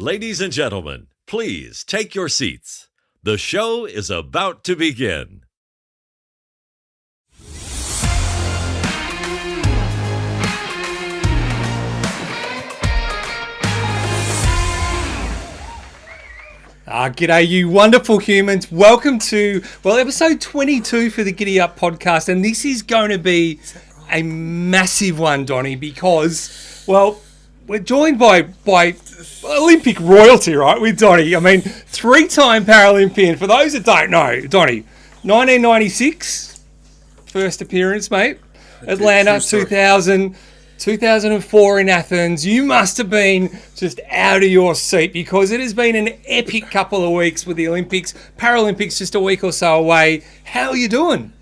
Ladies and gentlemen, please take your seats. The show is about to begin. G'day, you wonderful humans. Welcome to, episode 22 for the GiddyUp Podcast. And this is going to be a massive one, Donnie, because, we're joined by Olympic royalty, right, with Donnie. I mean, three-time Paralympian. For those that don't know, Donnie, 1996, first appearance, mate. Atlanta, 2004 in Athens. You must have been just out of your seat because it has been an epic couple of weeks with the Olympics. Paralympics just a week or so away. How are you doing?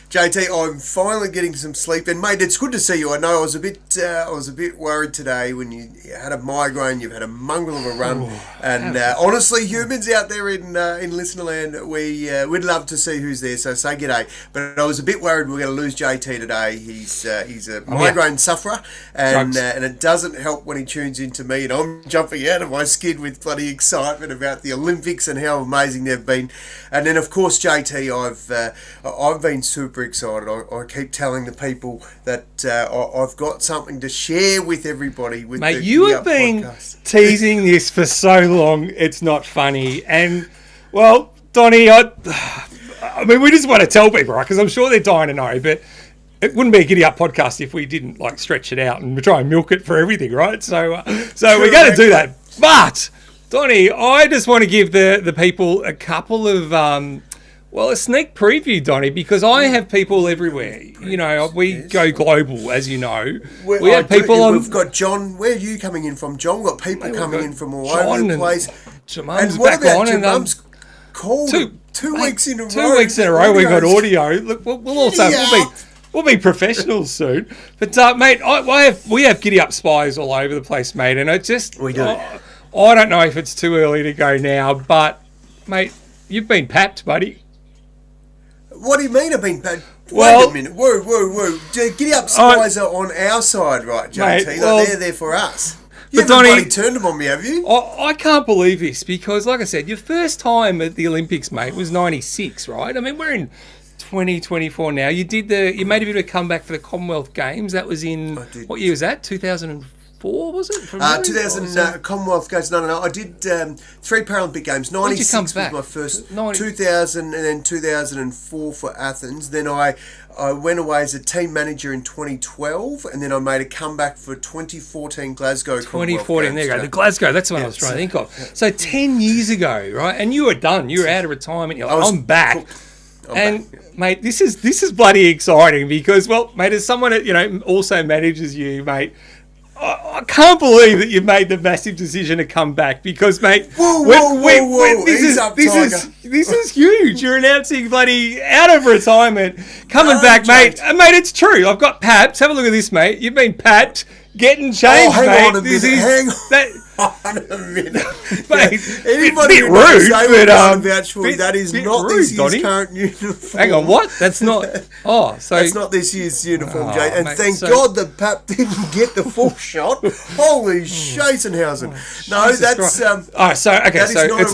JT, I'm finally getting some sleep, and mate, it's good to see you. I know I was a bit worried today when you had a migraine. You've had a mongrel of a run, and honestly, humans out there in Listenerland, we'd love to see who's there. So say g'day. But I was a bit worried we were going to lose JT today. He's a migraine sufferer, and it doesn't help when he tunes into me, and I'm jumping out of my skin with bloody excitement about the Olympics and how amazing they've been. And then of course, JT, I've been super excited. I keep telling the people that I've got something to share with everybody. Mate, you have been teasing this for so long. It's not funny. And Donnie, I mean, we just want to tell people, right? Because I'm sure they're dying to know. But it wouldn't be a GiddyUp podcast if we didn't stretch it out and try and milk it for everything, right? So we're going to do that. But Donnie, I just want to give the people a couple of a sneak preview, Donnie, because I have people everywhere. You know, we go global, as you know. We have people on. We've got John. Where are you coming in from, John? We've got people coming in from all over the place. And what about Jamum's called two weeks in a row? 2 weeks in a row, we've got audio. Look, we'll be professionals soon. But mate, we have GiddyUp spies all over the place, mate, and it just we do. I don't know if it's too early to go now, but mate, you've been papped, buddy. What do you mean I've been paid? Wait a minute. Whoa. GiddyUp spies are on our side, right, JT? Mate, they're there for us. You haven't bloody turned them on me, have you? I can't believe this because, like I said, your first time at the Olympics, mate, was 96, right? I mean, we're in 2024 now. You made a bit of a comeback for the Commonwealth Games. That was in, what year was that? 2004, was it? 2000 Commonwealth Games. No. I did 3 Paralympic Games. 96 was my first. 2000 and then 2004 for Athens. Then I went away as a team manager in 2012, and then I made a comeback for 2014 Glasgow. 2014, there you go. The Glasgow, that's what I was trying to think of. So 10 years ago, right? And you were done. You were out of retirement. You're like, I'm back. Mate, this is bloody exciting because, mate, as someone that also manages you, mate, I can't believe that you've made the massive decision to come back because, mate, this is huge. You're announcing bloody out of retirement, coming back, mate. And, mate, it's true. I've got paps. Have a look at this, mate. You've been papped, getting changed, hang mate. On a minute. Hang on a minute. Mate, anybody who rude, say but that is not this year's current uniform. Hang on, what? That's not. That's not this year's uniform, Jay. And mate, thank God the pap didn't get the full shot. Holy Scheisenhausen! No, that's it's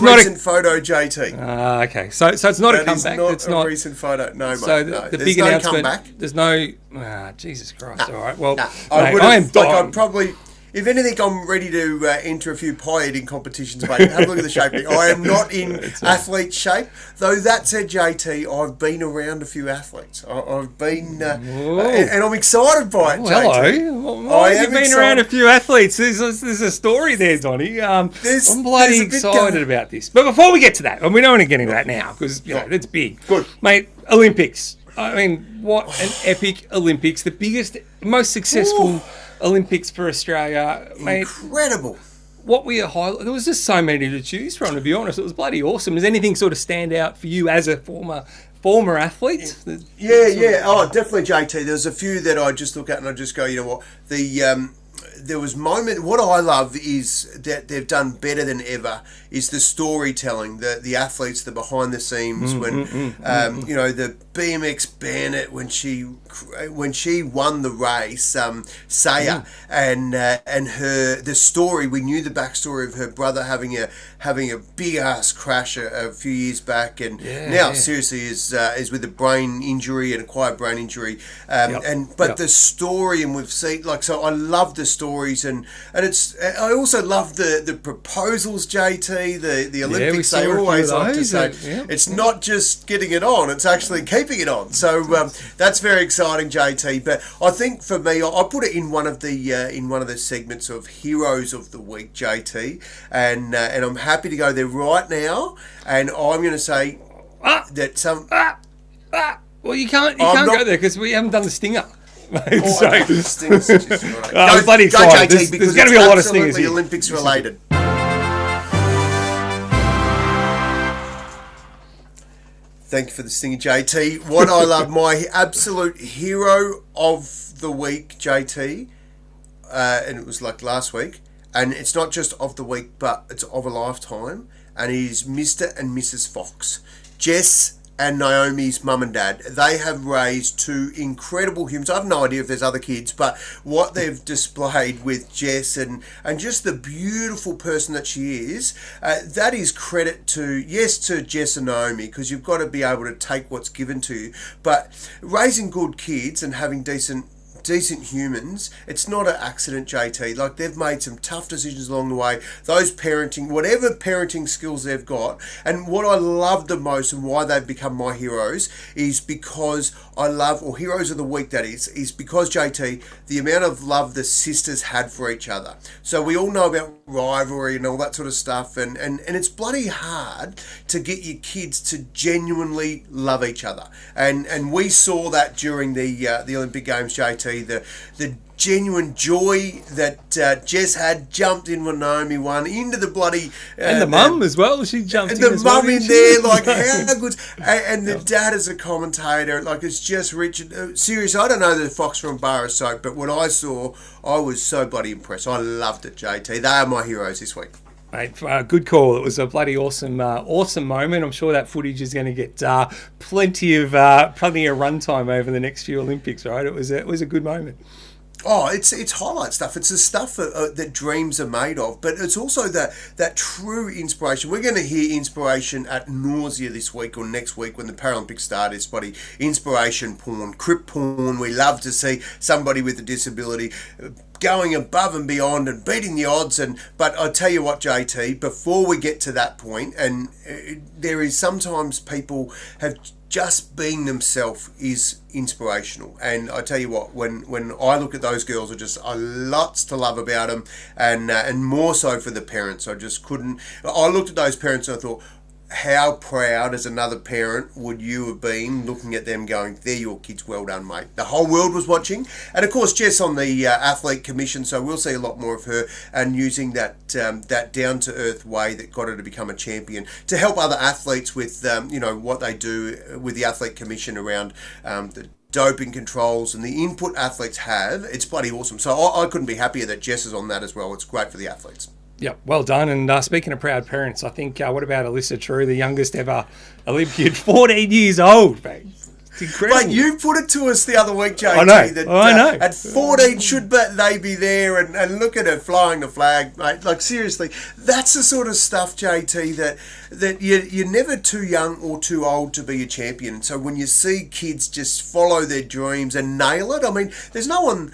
not a recent photo, JT. Okay, so it's not a comeback. It's not a recent photo. No, mate. So the big announcement. Comeback. There's no. Jesus Christ! All right. Well, I'm probably. If anything, I'm ready to enter a few pie eating competitions, mate. Have a look at the shape. I am not in athlete shape. Though that said, JT, I've been around a few athletes. I've been, and I'm excited by it, JT. Hello. Why have you been around a few athletes? There's a story there, Donnie. I'm bloody excited about this. But before we get to that, and we don't want to get into that now because that's big. Good. Mate, Olympics. I mean, what an epic Olympics. The biggest, most successful Olympics for Australia, mate. Incredible. What were your highlights? There was just so many to choose from, to be honest. It was bloody awesome. Does anything sort of stand out for you as a former athlete? Yeah. Oh, definitely, JT. There's a few that I just look at and I just go, you know what? There was moment. What I love is that they've done better than ever is the storytelling, the athletes, the behind the scenes BMX Bandit when she won the race, Saya, and the story. We knew the backstory of her brother having a big ass crash a few years back, and now seriously is with a brain injury, an acquired brain injury, the story, and we've seen so I love the stories, and it's I also love the proposals, JT, the Olympics. They always like to say it's not just getting it on, it's actually keeping it on. So that's very exciting, JT. But I think for me, I put it in one of the segments of Heroes of the Week, JT, and I'm happy to go there right now. And I'm going to say that some. Well, you can't go there because we haven't done the stinger. Stingers, I'm bloody excited. Go, JT, because there's going to be a lot of stingers here. Olympics related. Thank you for the stinger, JT. What I love, my absolute hero of the week, JT, and it was like last week, and it's not just of the week, but it's of a lifetime, and it is Mr. and Mrs. Fox. Jess and Naomi's mum and dad, they have raised two incredible humans. I have no idea if there's other kids, but what they've displayed with Jess and just the beautiful person that she is, that is credit to Jess and Naomi, because you've got to be able to take what's given to you. But raising good kids and having decent humans, it's not an accident, JT. Like, they've made some tough decisions along the way. Those whatever parenting skills they've got, and what I love the most and why they've become my heroes is because heroes of the week, that is because, JT, the amount of love the sisters had for each other. So we all know about rivalry and all that sort of stuff, and it's bloody hard to get your kids to genuinely love each other. And we saw that during the Olympic Games, JT. The genuine joy that Jess had, jumped in when Naomi won, into the bloody... and the mum as well, she jumped in as well. And the mum in there, like, how good... And the dad as a commentator, like, it's just rich. Seriously, I don't know the Fox from Bar of Soap, but what I saw, I was so bloody impressed. I loved it, JT. They are my heroes this week. Mate, good call. It was a bloody awesome moment. I'm sure that footage is going to get plenty of runtime over the next few Olympics. Right? It was a good moment. Oh, it's highlight stuff. It's the stuff that dreams are made of, but it's also that true inspiration. We're going to hear inspiration at nausea this week or next week when the Paralympics start. It's bloody inspiration porn, crip porn. We love to see somebody with a disability going above and beyond and beating the odds. But I tell you what, JT, before we get to that point, and there is sometimes people have just being themselves is inspirational. And I tell you what, when I look at those girls, are just lots to love about them, and more so for the parents. I looked at those parents and I thought, how proud as another parent would you have been looking at them going, they're your kids, well done, mate. The whole world was watching. And of course, Jess on the athlete commission, so we'll see a lot more of her, and using that down-to-earth way that got her to become a champion to help other athletes with what they do with the athlete commission around the doping controls and the input athletes have. It's bloody awesome. So I couldn't be happier that Jess is on that as well. It's great for the athletes. Yeah, well done. And speaking of proud parents, I think, what about Alyssa True, the youngest ever Olympian, 14 years old, mate? It's incredible. Mate, you put it to us the other week, JT. I know. At 14, should they be there? And look at her flying the flag, mate. Like, seriously, that's the sort of stuff, JT, that you're never too young or too old to be a champion. And so when you see kids just follow their dreams and nail it, I mean, there's no one...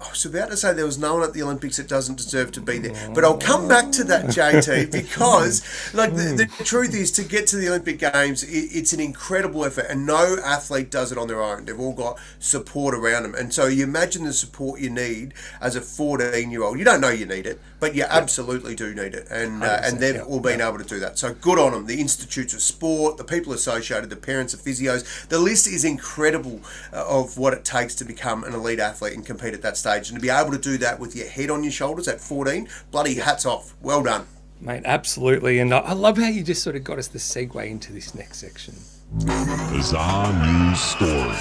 I was about to say there was no one at the Olympics that doesn't deserve to be there. But I'll come back to that, JT, because the truth is, to get to the Olympic Games, it's an incredible effort, and no athlete does it on their own. They've all got support around them. And so you imagine the support you need as a 14-year-old. You don't know you need it, but you absolutely do need it. And they've all been able to do that. So good on them. The Institutes of Sport, the people associated, the parents, the physios. The list is incredible of what it takes to become an elite athlete and compete at that stage. And to be able to do that with your head on your shoulders at 14, bloody hats off. Well done. Mate, absolutely. And I love how you just sort of got us the segue into this next section. Bizarre news stories.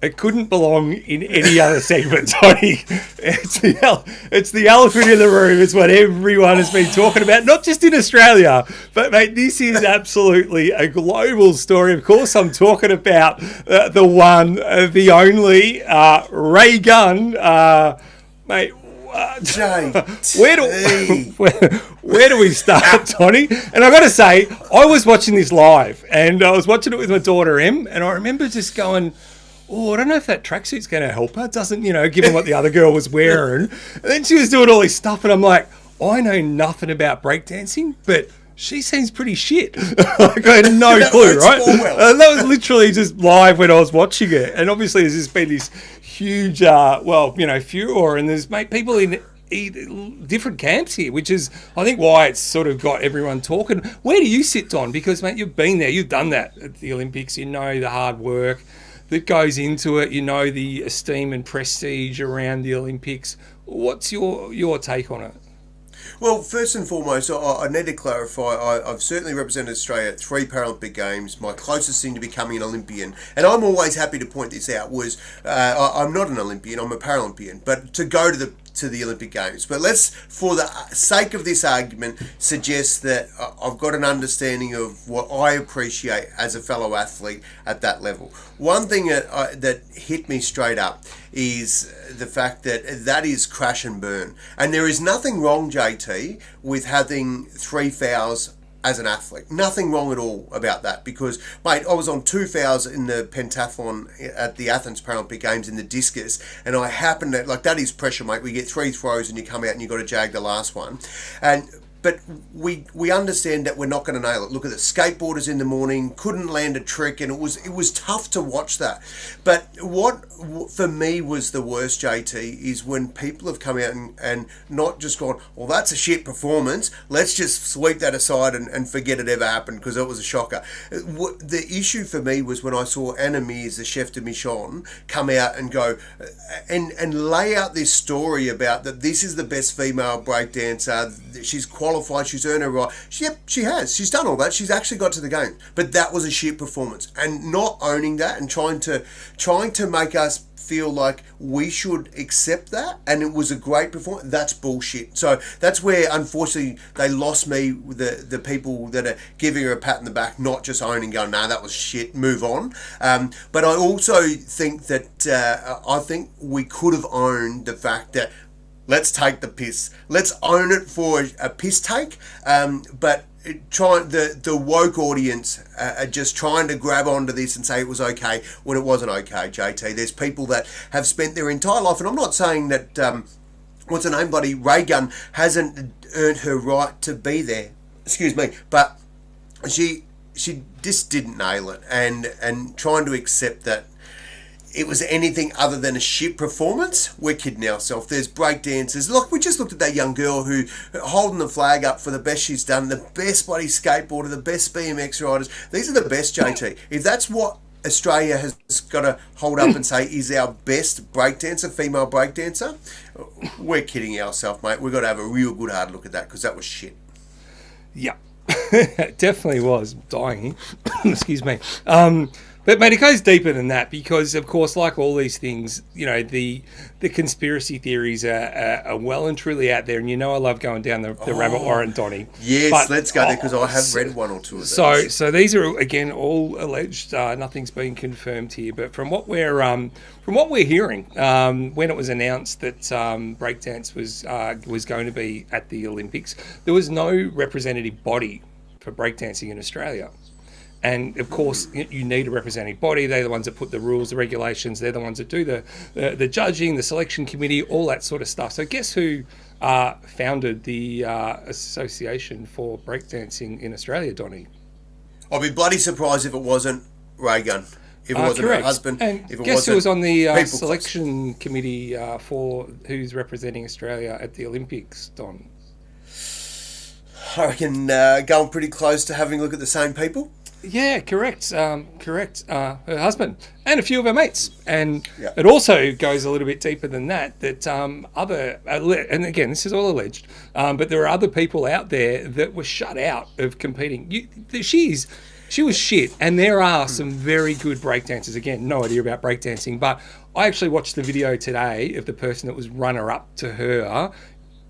It couldn't belong in any other segment, Tony. It's the elephant in the room. It's what everyone has been talking about, not just in Australia, but, mate, this is absolutely a global story. Of course, I'm talking about the one, the only, Ray Gunn, mate. Where do we start, Tony? And I've got to say, I was watching this live, and I was watching it with my daughter, Em, and I remember just going, I don't know if that tracksuit's going to help her. It doesn't, given what the other girl was wearing. And then she was doing all this stuff, and I'm like, I know nothing about breakdancing, but she seems pretty shit. Like, I had no clue, right? And that was literally just live when I was watching it. And obviously there's just been this huge, furor, and there's people in different camps here, which is, I think, why it's sort of got everyone talking. Where do you sit, Don? Because, mate, you've been there. You've done that at the Olympics. You know the hard work that goes into it. You know the esteem and prestige around the Olympics. What's your take on it? Well, first and foremost, I need to clarify, I've certainly represented Australia at 3 Paralympic Games. My closest thing to becoming an Olympian, and I'm always happy to point this out, was I'm not an Olympian, I'm a Paralympian, but to go to the Olympic Games. But let's, for the sake of this argument, suggest that I've got an understanding of what I appreciate as a fellow athlete at that level. One thing that hit me straight up is the fact that is crash and burn. And there is nothing wrong, JT, with having 3 fouls as an athlete. Nothing wrong at all about that, because, mate, I was on 2 fouls in the pentathlon at the Athens Paralympic Games in the discus, and I happened to, that is pressure, mate. We get 3 throws and you come out and you got to jag the last one. But we understand that we're not going to nail it. Look at the skateboarders in the morning, couldn't land a trick, and it was tough to watch that. But what for me was the worst, JT, is when people have come out and not just gone, well, that's a shit performance, let's just sweep that aside and forget it ever happened because it was a shocker. The issue for me was when I saw Anna Mears, the chef de mission, come out and go and lay out this story about that this is the best female breakdancer, she's qualified, she's earned her right. Yep, she has. She's done all that. She's actually got to the game. But that was a shit performance. And not owning that and trying to make us feel like we should accept that and it was a great performance, that's bullshit. So that's where, unfortunately, they lost me with the people that are giving her a pat in the back, not just owning, going, nah, that was shit, move on. But I also think that I think we could have owned the fact that let's take the piss. Let's own it for a piss take. But the woke audience are just trying to grab onto this and say it was okay when it wasn't okay, JT. There's people that have spent their entire life, and I'm not saying that, what's her name, buddy, Ray Gunn hasn't earned her right to be there. Excuse me. But she just didn't nail it. And trying to accept that it was anything other than a shit performance, we're kidding ourselves. There's breakdancers. Look, we just looked at that young girl who holding the flag up for the best she's done, the best bloody skateboarder, the best BMX riders. These are the best, JT. If that's what Australia has got to hold up and say is our best breakdancer, female breakdancer, we're kidding ourselves, mate. We've got to have a real good hard look at that because that was shit. Yeah, it definitely was. Dying. Excuse me. But, mate, it goes deeper than that because, of course, like all these things, the conspiracy theories are well and truly out there. And I love going down the rabbit warren, Donny. Yes, but, let's go there because I have read one or two of those. So these are, again, all alleged. Nothing's been confirmed here. But from what we're hearing, when it was announced that breakdance was going to be at the Olympics, there was no representative body for breakdancing in Australia. And, of course, you need a representative body. They're the ones that put the rules, the regulations. They're the ones that do the judging, the selection committee, all that sort of stuff. So guess who founded the Association for Breakdancing in Australia, Donny? I'd be bloody surprised if it wasn't Ray Gunn. If it wasn't her husband. And if it guess wasn't who was on the selection close. committee for who's representing Australia at the Olympics, Don? I reckon going pretty close to having a look at the same people. Yeah, correct. Her husband and a few of her mates. And It also goes a little bit deeper than that, and again, this is all alleged, but there are other people out there that were shut out of competing. She's she was shit. And there are some very good breakdancers. Again, no idea about breakdancing, but I actually watched the video today of the person that was runner-up to her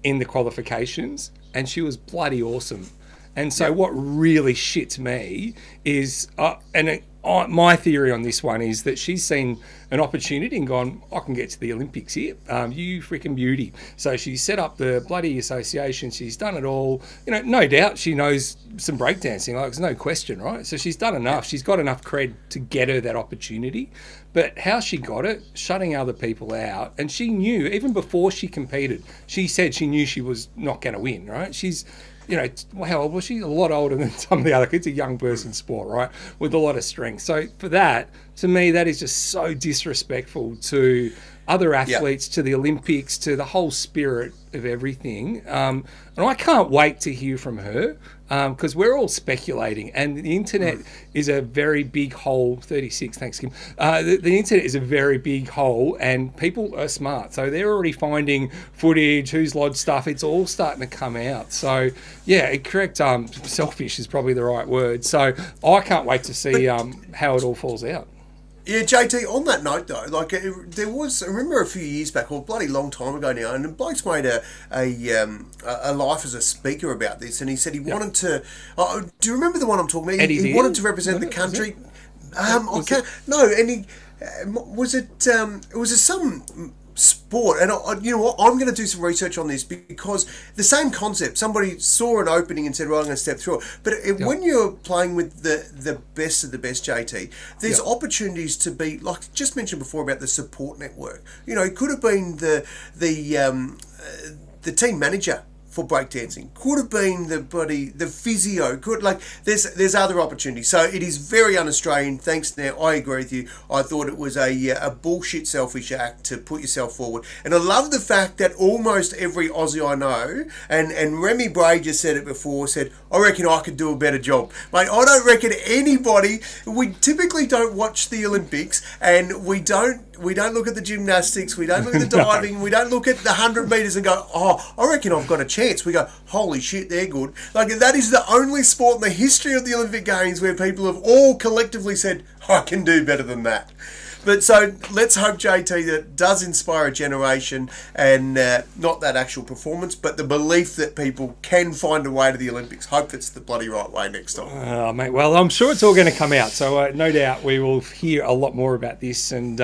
in the qualifications, and she was bloody awesome. And so what really shits me is, my theory on this one is that she's seen an opportunity and gone, I can get to the Olympics here. You freaking beauty. So she set up the bloody association. She's done it all. You know, no doubt she knows some breakdancing. Like, there's no question, right? So she's done enough. She's got enough cred to get her that opportunity. But how she got it, shutting other people out, and she knew, even before she competed, she said she knew she was not going to win, right? She's, you know, how old was she? A lot older than some of the other kids. A young person sport, right? With a lot of strength. So for that, to me, that is just so disrespectful to other athletes, to the Olympics, to the whole spirit of everything. And I can't wait to hear from her, because we're all speculating, and the internet is a very big hole. 36, thanks, Kim. The internet is a very big hole, and people are smart, so they're already finding footage, who's lodged stuff. It's all starting to come out. So yeah, correct. Selfish is probably the right word. So I can't wait to see how it all falls out. Yeah, JT, on that note though, like there was, I remember a few years back, or a bloody long time ago now, and Blake's made a life as a speaker about this, and he said he wanted to, do you remember the one I'm talking about? He wanted to represent the country. It was some sport, and you know what, I'm going to do some research on this, because the same concept, somebody saw an opening and said, well, I'm going to step through it, but when you're playing with the best of the best, JT, there's opportunities to be, like just mentioned before about the support network. You know, it could have been the team manager for breakdancing, could have been the physio, there's other opportunities. So it is very un-Australian. Thanks. Now I agree with you. I thought it was a bullshit selfish act to put yourself forward, and I love the fact that almost every Aussie I know, and Remy Bray just said it before, said, I reckon I could do a better job. Mate, I don't reckon anybody, we typically don't watch the Olympics, and we don't look at the gymnastics, we don't look at the diving, we don't look at the 100 metres and go, oh, I reckon I've got a chance. We go, holy shit, they're good. Like, that is the only sport in the history of the Olympic Games where people have all collectively said, I can do better than that. But so let's hope, JT, that it does inspire a generation, and not that actual performance, but the belief that people can find a way to the Olympics. Hope it's the bloody right way next time. Oh, mate, well, I'm sure it's all going to come out. So no doubt we will hear a lot more about this. And,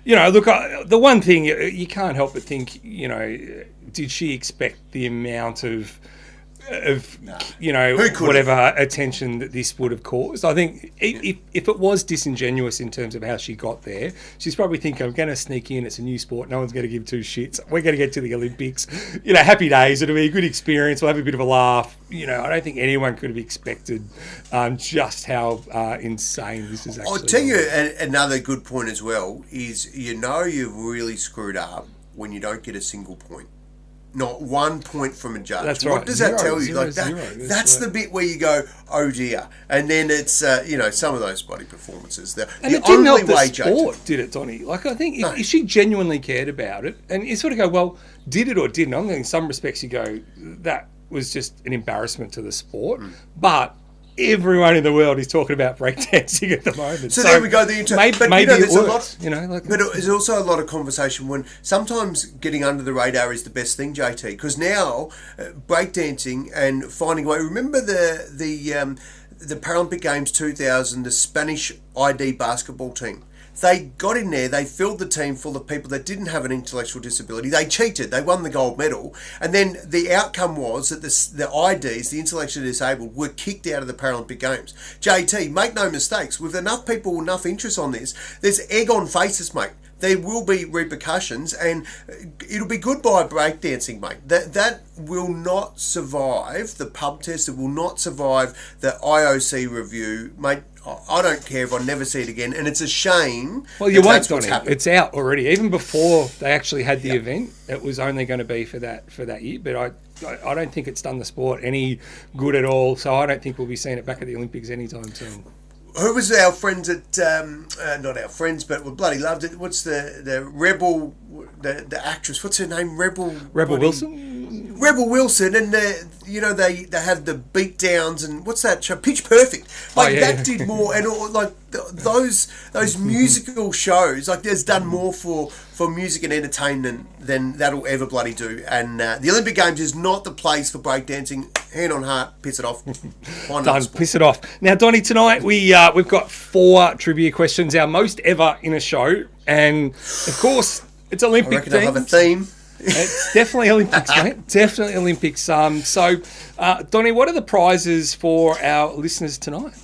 you know, look, the one thing you can't help but think, you know, did she expect the amount of you know, whatever attention that this would have caused? I think if it was disingenuous in terms of how she got there, she's probably thinking, I'm going to sneak in, it's a new sport, no one's going to give two shits, we're going to get to the Olympics, you know, happy days, it'll be a good experience, we'll have a bit of a laugh. You know, I don't think anyone could have expected just how insane this is actually. I'll tell you another good point as well is, you know, you've really screwed up when you don't get a single point. Not 1 point from a judge. That's right. What does that tell you? Zero. That's the bit where you go, oh dear. And then it's, you know, some of those bloody performances. And it didn't help the sport, did it, Donnie? Like, I think if she genuinely cared about it, and you sort of go, well, did it or didn't? I think in some respects you go, that was just an embarrassment to the sport. But everyone in the world is talking about breakdancing at the moment. So there we go. Maybe it works. But there's also a lot of conversation when sometimes getting under the radar is the best thing, JT, because now breakdancing and finding a way. Remember the Paralympic Games 2000, the Spanish ID basketball team. They got in there, they filled the team full of people that didn't have an intellectual disability. They cheated, they won the gold medal. And then the outcome was that the IDs, the intellectually disabled, were kicked out of the Paralympic Games. JT, make no mistakes, with enough people, enough interest on this, there's egg on faces, mate. There will be repercussions, and it'll be goodbye breakdancing, mate. That will not survive the pub test. It will not survive the IOC review, mate. I don't care if I never see it again, and it's a shame. Well, you won't, Donnie. It's out already. Even before they actually had the event, it was only going to be for that year. But I don't think it's done the sport any good at all. So I don't think we'll be seeing it back at the Olympics anytime soon. Who was our friends at, not our friends, but we bloody loved it. What's the Rebel, the actress, what's her name? Rebel Wilson? Rebel Wilson, and they had the beat downs, and what's that show? Pitch Perfect. That did more, and those musical shows, there's done more for music and entertainment than that'll ever bloody do. And the Olympic Games is not the place for breakdancing. Hand on heart, piss it off. Done, piss it off. Now, Donnie, tonight we've got 4 trivia questions, our most ever in a show, and of course it's Olympic. I reckon I'll have a theme. It's definitely Olympics, mate. Definitely Olympics. Donnie, what are the prizes for our listeners tonight?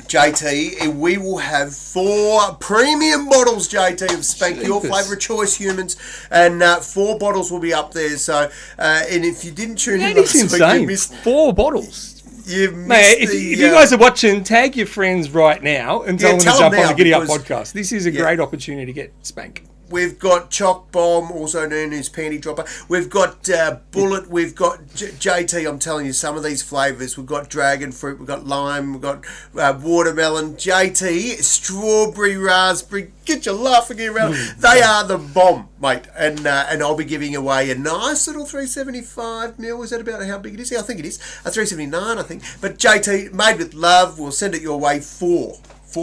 JT, we will have 4 premium bottles, JT, of Spank, your favourite choice humans, and 4 bottles will be up there. So, and if you didn't tune in last week, you missed 4 bottles. You missed Mate, if you guys are watching, tag your friends right now and tell them to jump on the GiddyUp podcast. This is a great opportunity to get Spank. We've got Choc Bomb, also known as Panty Dropper. We've got Bullet. We've got JT. I'm telling you, some of these flavours. We've got dragon fruit. We've got lime. We've got watermelon. JT, strawberry, raspberry. Get your laughing around. They are the bomb, mate. And I'll be giving away a nice little 375 mil. Is that about how big it is? Yeah, I think it is. A 379, I think. But JT, made with love. We'll send it your way for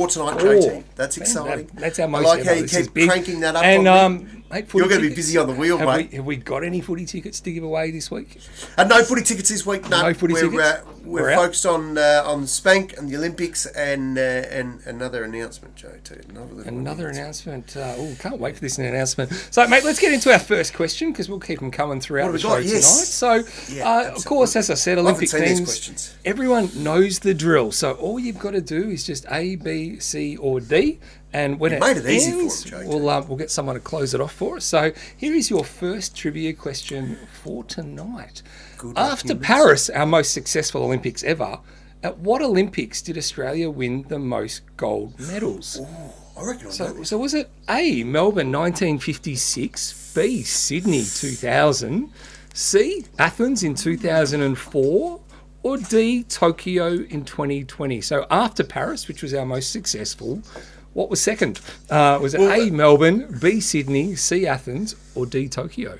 tonight, JT. That's exciting. That's our most. I like how you keep cranking that up. And on me. Mate, you're going to be busy on the wheel, mate. Have we got any footy tickets to give away this week? No footy tickets this week. No footy tickets. We're focused on Spank and the Olympics and another announcement, JT. Another announcement. Can't wait for this announcement. So, mate, let's get into our first question because we'll keep them coming throughout the show tonight. So, of course, as I said, Olympic themes. Everyone knows the drill. So all you've got to do is just A, B, C, or D. And when it made it easy ends, for him, we'll get someone to close it off for us. So here is your first trivia question for tonight. After Paris, our most successful Olympics ever, at what Olympics did Australia win the most gold medals? I reckon so was it A, Melbourne 1956, B, Sydney 2000, C, Athens in 2004, or D, Tokyo in 2020? So after Paris, which was our most successful, what was second? Was it A, Melbourne, B, Sydney, C, Athens, or D, Tokyo?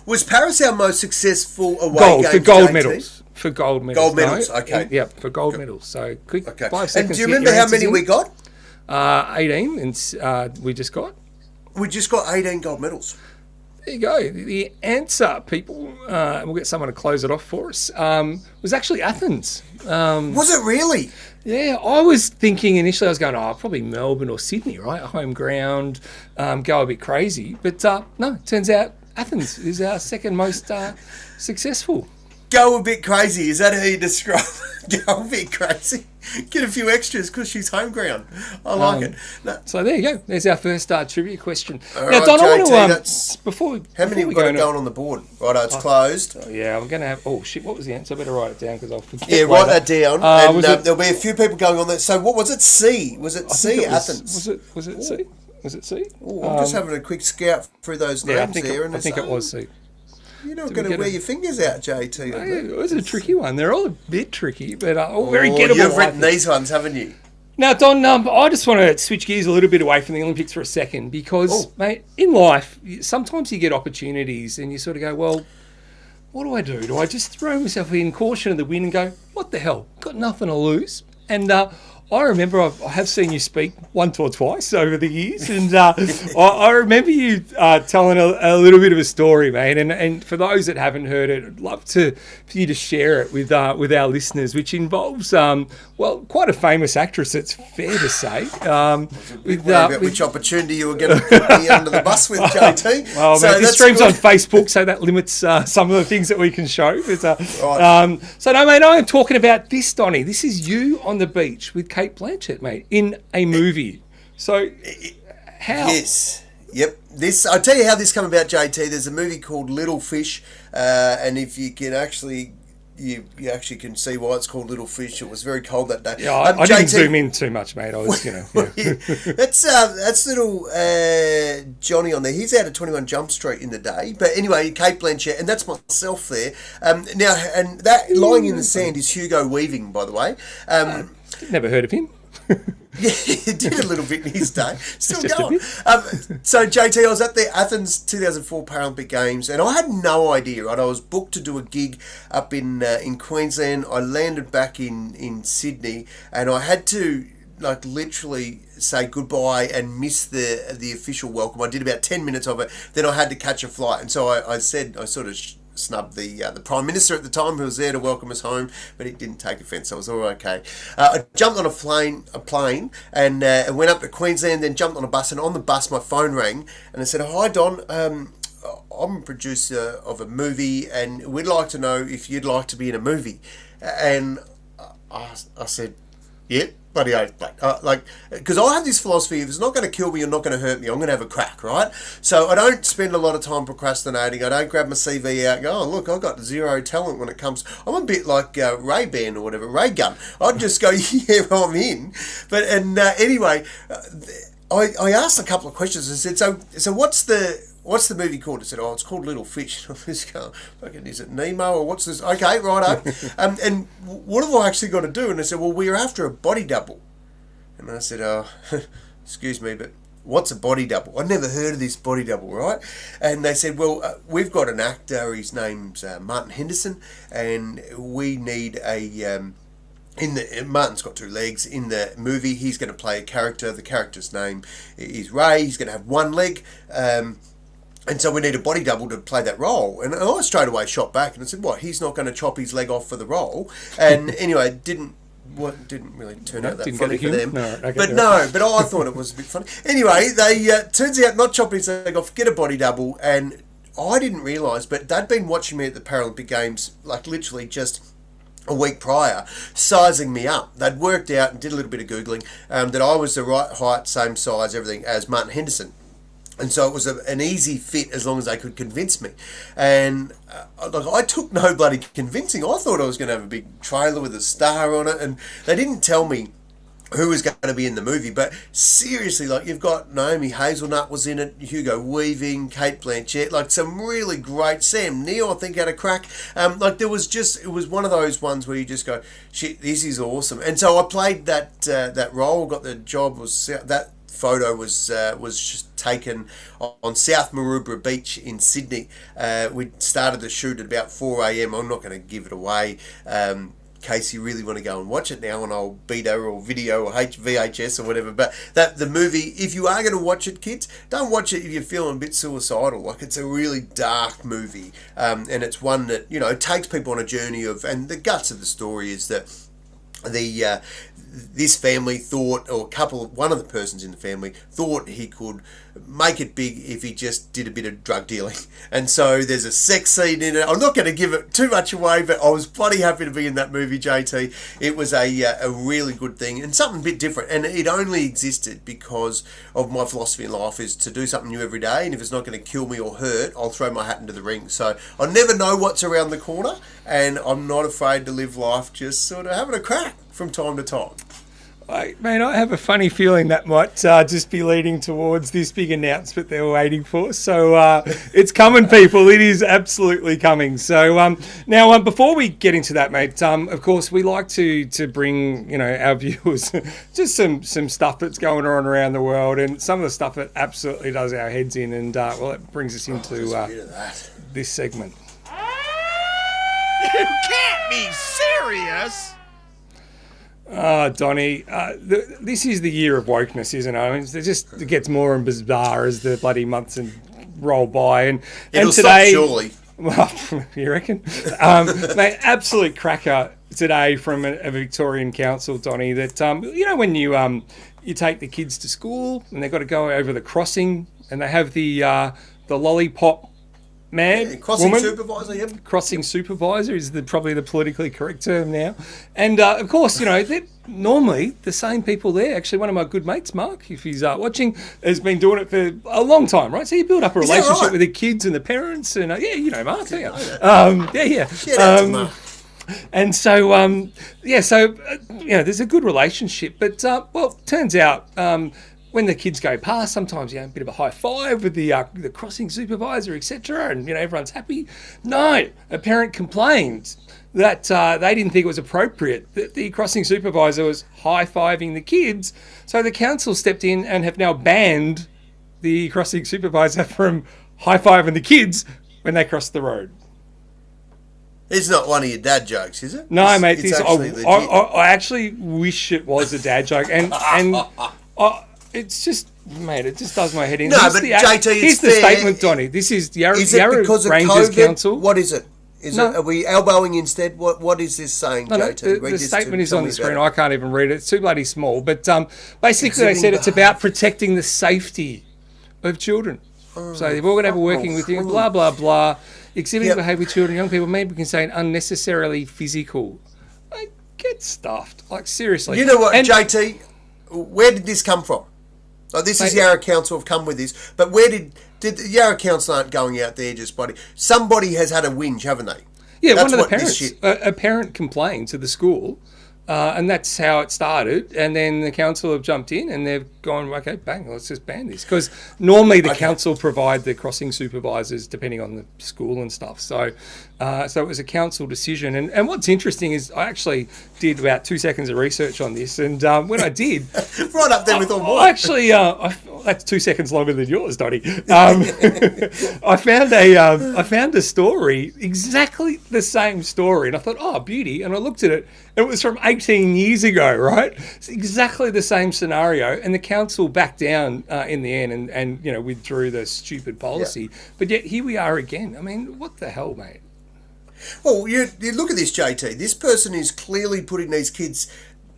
Was Paris our most successful away game? For gold medals. For gold medals. Gold medals, okay. Yeah, for gold medals. So quick, 5 seconds. And do you remember how many we got? 18, and we just got? We just got 18 gold medals. There you go. The answer, people, we'll get someone to close it off for us, was actually Athens. Was it really? Yeah, I was thinking initially, I was going, probably Melbourne or Sydney, right? Home ground, go a bit crazy. But no, it turns out Athens is our second most successful. Go a bit crazy. Is that how you describe it? Go a bit crazy. Get a few extras because she's home ground. I like it. No. So there you go. There's our first trivia question. All now, right, Don, I JT, want to before how many have we got going on the board? Righto, it's closed. Yeah, I'm going to have. Oh shit! What was the answer? I better write it down because I'll forget. Yeah, write that down. And there'll be a few people going on there. So what was it? C? Was it C? Athens? Was it C? Was it C? I'm just having a quick scout through those names there. I think it was C. You're not going to wear your fingers out, JT. It was a tricky one. They're all a bit tricky, but all very gettable. You've written these ones, haven't you? Now, Don, I just want to switch gears a little bit away from the Olympics for a second because, mate, in life, sometimes you get opportunities and you sort of go, well, what do I do? Do I just throw myself in, caution of the wind and go, what the hell? Got nothing to lose. And I remember I have seen you speak once or twice over the years, and I remember you telling a little bit of a story, mate. And for those that haven't heard it, I'd love for you to share it with our listeners, which involves quite a famous actress. It's fair to say. Which opportunity you were going to put me under the bus with, JT? Well, so mate, this stream's on Facebook, so that limits some of the things that we can show. But, right. So no, mate, I'm talking about this, Donnie. This is you on the beach with Kate Blanchett, mate, in a movie. So, how? Yes. Yep. I'll tell you how this came about, JT. There's a movie called Little Fish, and if you can actually... You actually can see why it's called Little Fish. It was very cold that day. Yeah, I didn't zoom in too much, mate. I was, Yeah. That's little Johnny on there. He's out of 21 Jump Street in the day. But anyway, Kate Blanchett, and that's myself there. Now, and that lying in the sand is Hugo Weaving, by the way. Never heard of him. Yeah, he did a little bit in his day. Still Just a going. So, JT, I was at the Athens 2004 Paralympic Games, and I had no idea, right? I was booked to do a gig up in Queensland. I landed back in Sydney, and I had to, like, literally say goodbye and miss the official welcome. I did about 10 minutes of it. Then I had to catch a flight, and so I sort of snubbed the Prime Minister at the time, who was there to welcome us home, but he didn't take offence, so it was all okay. I jumped on a plane and went up to Queensland, then jumped on a bus, and on the bus my phone rang, and I said, "Hi Don, I'm a producer of a movie, and we'd like to know if you'd like to be in a movie." And I said, "Yep." Bloody oath, because I have this philosophy: if it's not going to kill me or not going to hurt me, I'm going to have a crack, right? So I don't spend a lot of time procrastinating. I don't grab my CV out and go, "Oh, look, I've got zero talent when it comes." I'm a bit like Ray-Ban or whatever, Ray Gun. I'd just go, "Yeah, I'm in." But anyway, I asked a couple of questions. I said, "So what's the movie called?" I said, "Oh, it's called Little Fish." I was going, "Fucking, is it Nemo or what's this?" Okay, righto. And what have I actually got to do? And they said, "Well, we're after a body double." And I said, "Oh, excuse me, but what's a body double? I'd never heard of this body double, right?" And they said, "Well, we've got an actor. His name's Martin Henderson, and we need a." Martin's got two legs. In the movie, he's going to play a character. The character's name is Ray. He's going to have one leg. And so we need a body double to play that role." And I straight away shot back and I said, "What? He's not going to chop his leg off for the role?" And anyway, it didn't really turn out that funny for them. No, okay, but I thought it was a bit funny. Anyway, they turns out not chopping his leg off, get a body double, and I didn't realise, but they'd been watching me at the Paralympic Games, like literally just a week prior, sizing me up. They'd worked out and did a little bit of Googling that I was the right height, same size, everything as Martin Henderson. And so it was an easy fit as long as they could convince me. And I took no bloody convincing. I thought I was going to have a big trailer with a star on it. And they didn't tell me who was going to be in the movie. But seriously, like, you've got Naomi Hazelnut was in it, Hugo Weaving, Kate Blanchett, like some really great. Sam Neill, I think, had a crack. It was one of those ones where you just go, "Shit, this is awesome." And so I played that role, got the job. That photo was just taken on South Maroubra Beach in Sydney. We started the shoot at about 4 a.m. I'm not going to give it away in case you really want to go and watch it now on old Beta or video or VHS or whatever. But the movie, if you are going to watch it, kids, don't watch it if you're feeling a bit suicidal. Like, it's a really dark movie, and it's one that, you know, takes people on a journey of, and the guts of the story is that this family thought, or one of the persons in the family thought he could make it big if he just did a bit of drug dealing. And so there's a sex scene in it. I'm not going to give it too much away, but I was bloody happy to be in that movie, JT. It was a really good thing and something a bit different. And it only existed because of my philosophy in life is to do something new every day. And if it's not going to kill me or hurt, I'll throw my hat into the ring. So I never know what's around the corner, and I'm not afraid to live life just sort of having a crack from time to time. I have a funny feeling that might just be leading towards this big announcement they were waiting for. So it's coming, people. It is absolutely coming. So now, before we get into that, mate, of course, we like to bring, you know, our viewers just some stuff that's going on around the world, and some of the stuff that absolutely does our heads in. And it brings us into this segment. You can't be serious! Donnie, this is the year of wokeness, isn't it? I mean, it gets more and bizarre as the bloody months roll by. And today, stop surely. Well, you reckon? Mate, absolute cracker today from a Victorian council, Donnie, that, you know, when you take the kids to school and they've got to go over the crossing and they have the lollipop man, crossing woman, supervisor, yep. Crossing supervisor is probably the politically correct term now. And of course, you know, they're normally the same people there. Actually, one of my good mates, Mark, if he's watching, has been doing it for a long time, right? So you build up a relationship with the kids and the parents, and yeah, you know Mark, yeah. Shout out to Mark. And so, you know, there's a good relationship. But, well, turns out when the kids go past, sometimes, a bit of a high five with the crossing supervisor, etc., and, everyone's happy. No, a parent complained that they didn't think it was appropriate that the crossing supervisor was high-fiving the kids. So the council stepped in and have now banned the crossing supervisor from high-fiving the kids when they cross the road. It's not one of your dad jokes, is it? No, mate. It's actually legit. I actually wish it was a dad joke, and it's just, mate, it just does my head in. No, but JT, here's the statement, Donny. This is Yarra because of Rangers COVID? Council. What is it? Are we elbowing instead? What is this saying, JT? The statement is on the screen. I can't even read it. It's too bloody small. But basically, they said it's about protecting the safety of children. So they've all got to have a working with you, blah, blah, blah. Exhibiting behaviour with children, young people, maybe we can say unnecessarily physical. Like, get stuffed. Like, seriously. You know what, JT? Where did this come from? Like, this is Yarra Council have come with this, but where did the Yarra Council aren't going out there just somebody has had a whinge, haven't they? Yeah, that's one of the parents. A parent complained to the school, and that's how it started. And then the council have jumped in and they've gone, okay, bang, let's just ban this. Because normally the council provide the crossing supervisors depending on the school and stuff. So it was a council decision. And what's interesting is I actually did about 2 seconds of research on this. And when I did... right up there with all mine. I actually... that's 2 seconds longer than yours, Donny. I found a story, exactly the same story. And I thought, oh, beauty. And I looked at it. And it was from 18 years ago, right? It's exactly the same scenario. And the council backed down in the end and withdrew the stupid policy. Yeah. But yet here we are again. I mean, what the hell, mate? Well, you look at this, JT. This person is clearly putting these kids'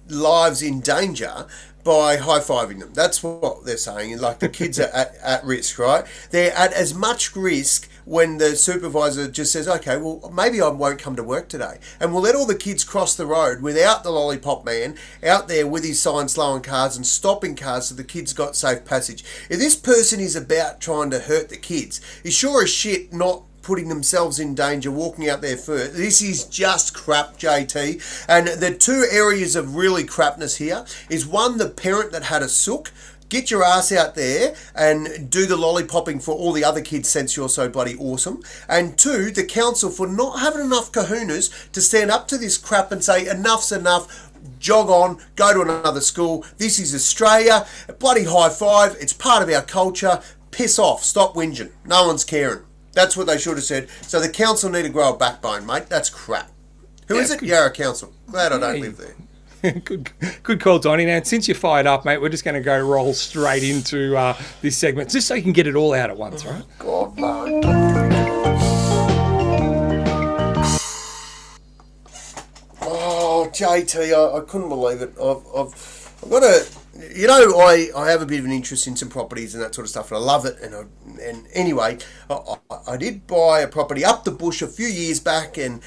lives in danger by high-fiving them. That's what they're saying. Like, the kids are at risk, right? They're at as much risk when the supervisor just says, okay, well, maybe I won't come to work today. And we'll let all the kids cross the road without the lollipop man out there with his sign slowing cars and stopping cars so the kids got safe passage. If this person is about trying to hurt the kids, he's sure as shit not putting themselves in danger, walking out there first. This is just crap, JT. And the two areas of really crapness here is, one, the parent that had a sook. Get your ass out there and do the lollipopping for all the other kids since you're so bloody awesome. And two, the council for not having enough kahunas to stand up to this crap and say, enough's enough, jog on, go to another school. This is Australia. A bloody high five. It's part of our culture. Piss off. Stop whinging. No one's caring. That's what they should have said. So the council need to grow a backbone, mate. That's crap. Who is it? Yarra Council. Glad I don't live there. Good call, Donny. Now, since you're fired up, mate, we're just going to go roll straight into this segment, just so you can get it all out at once, right? God, no. Oh, JT, I couldn't believe it. I've got a... I have a bit of an interest in some properties and that sort of stuff, and I love it. And anyway, I did buy a property up the bush a few years back, and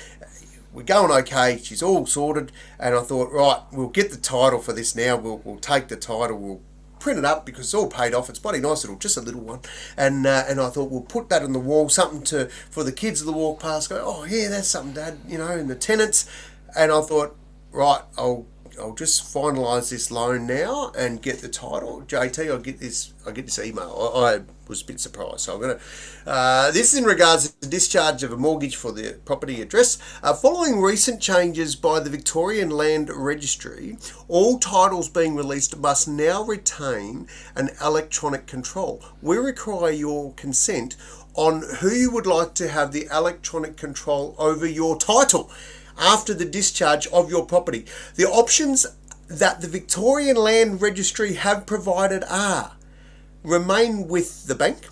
we're going okay. She's all sorted, and I thought, right, we'll get the title for this now. We'll take the title. We'll print it up because it's all paid off. It's bloody nice just a little one. And I thought we'll put that on the wall, something for the kids that walk past. Go, oh yeah, that's something, Dad. And the tenants. And I thought, right, I'll just finalise this loan now and get the title. JT, I get this email. I was a bit surprised. So I'm going to... this is in regards to the discharge of a mortgage for the property address. Following recent changes by the Victorian Land Registry, all titles being released must now retain an electronic control. We require your consent on who you would like to have the electronic control over your title after the discharge of your property. The options that the Victorian Land Registry have provided are: remain with the bank,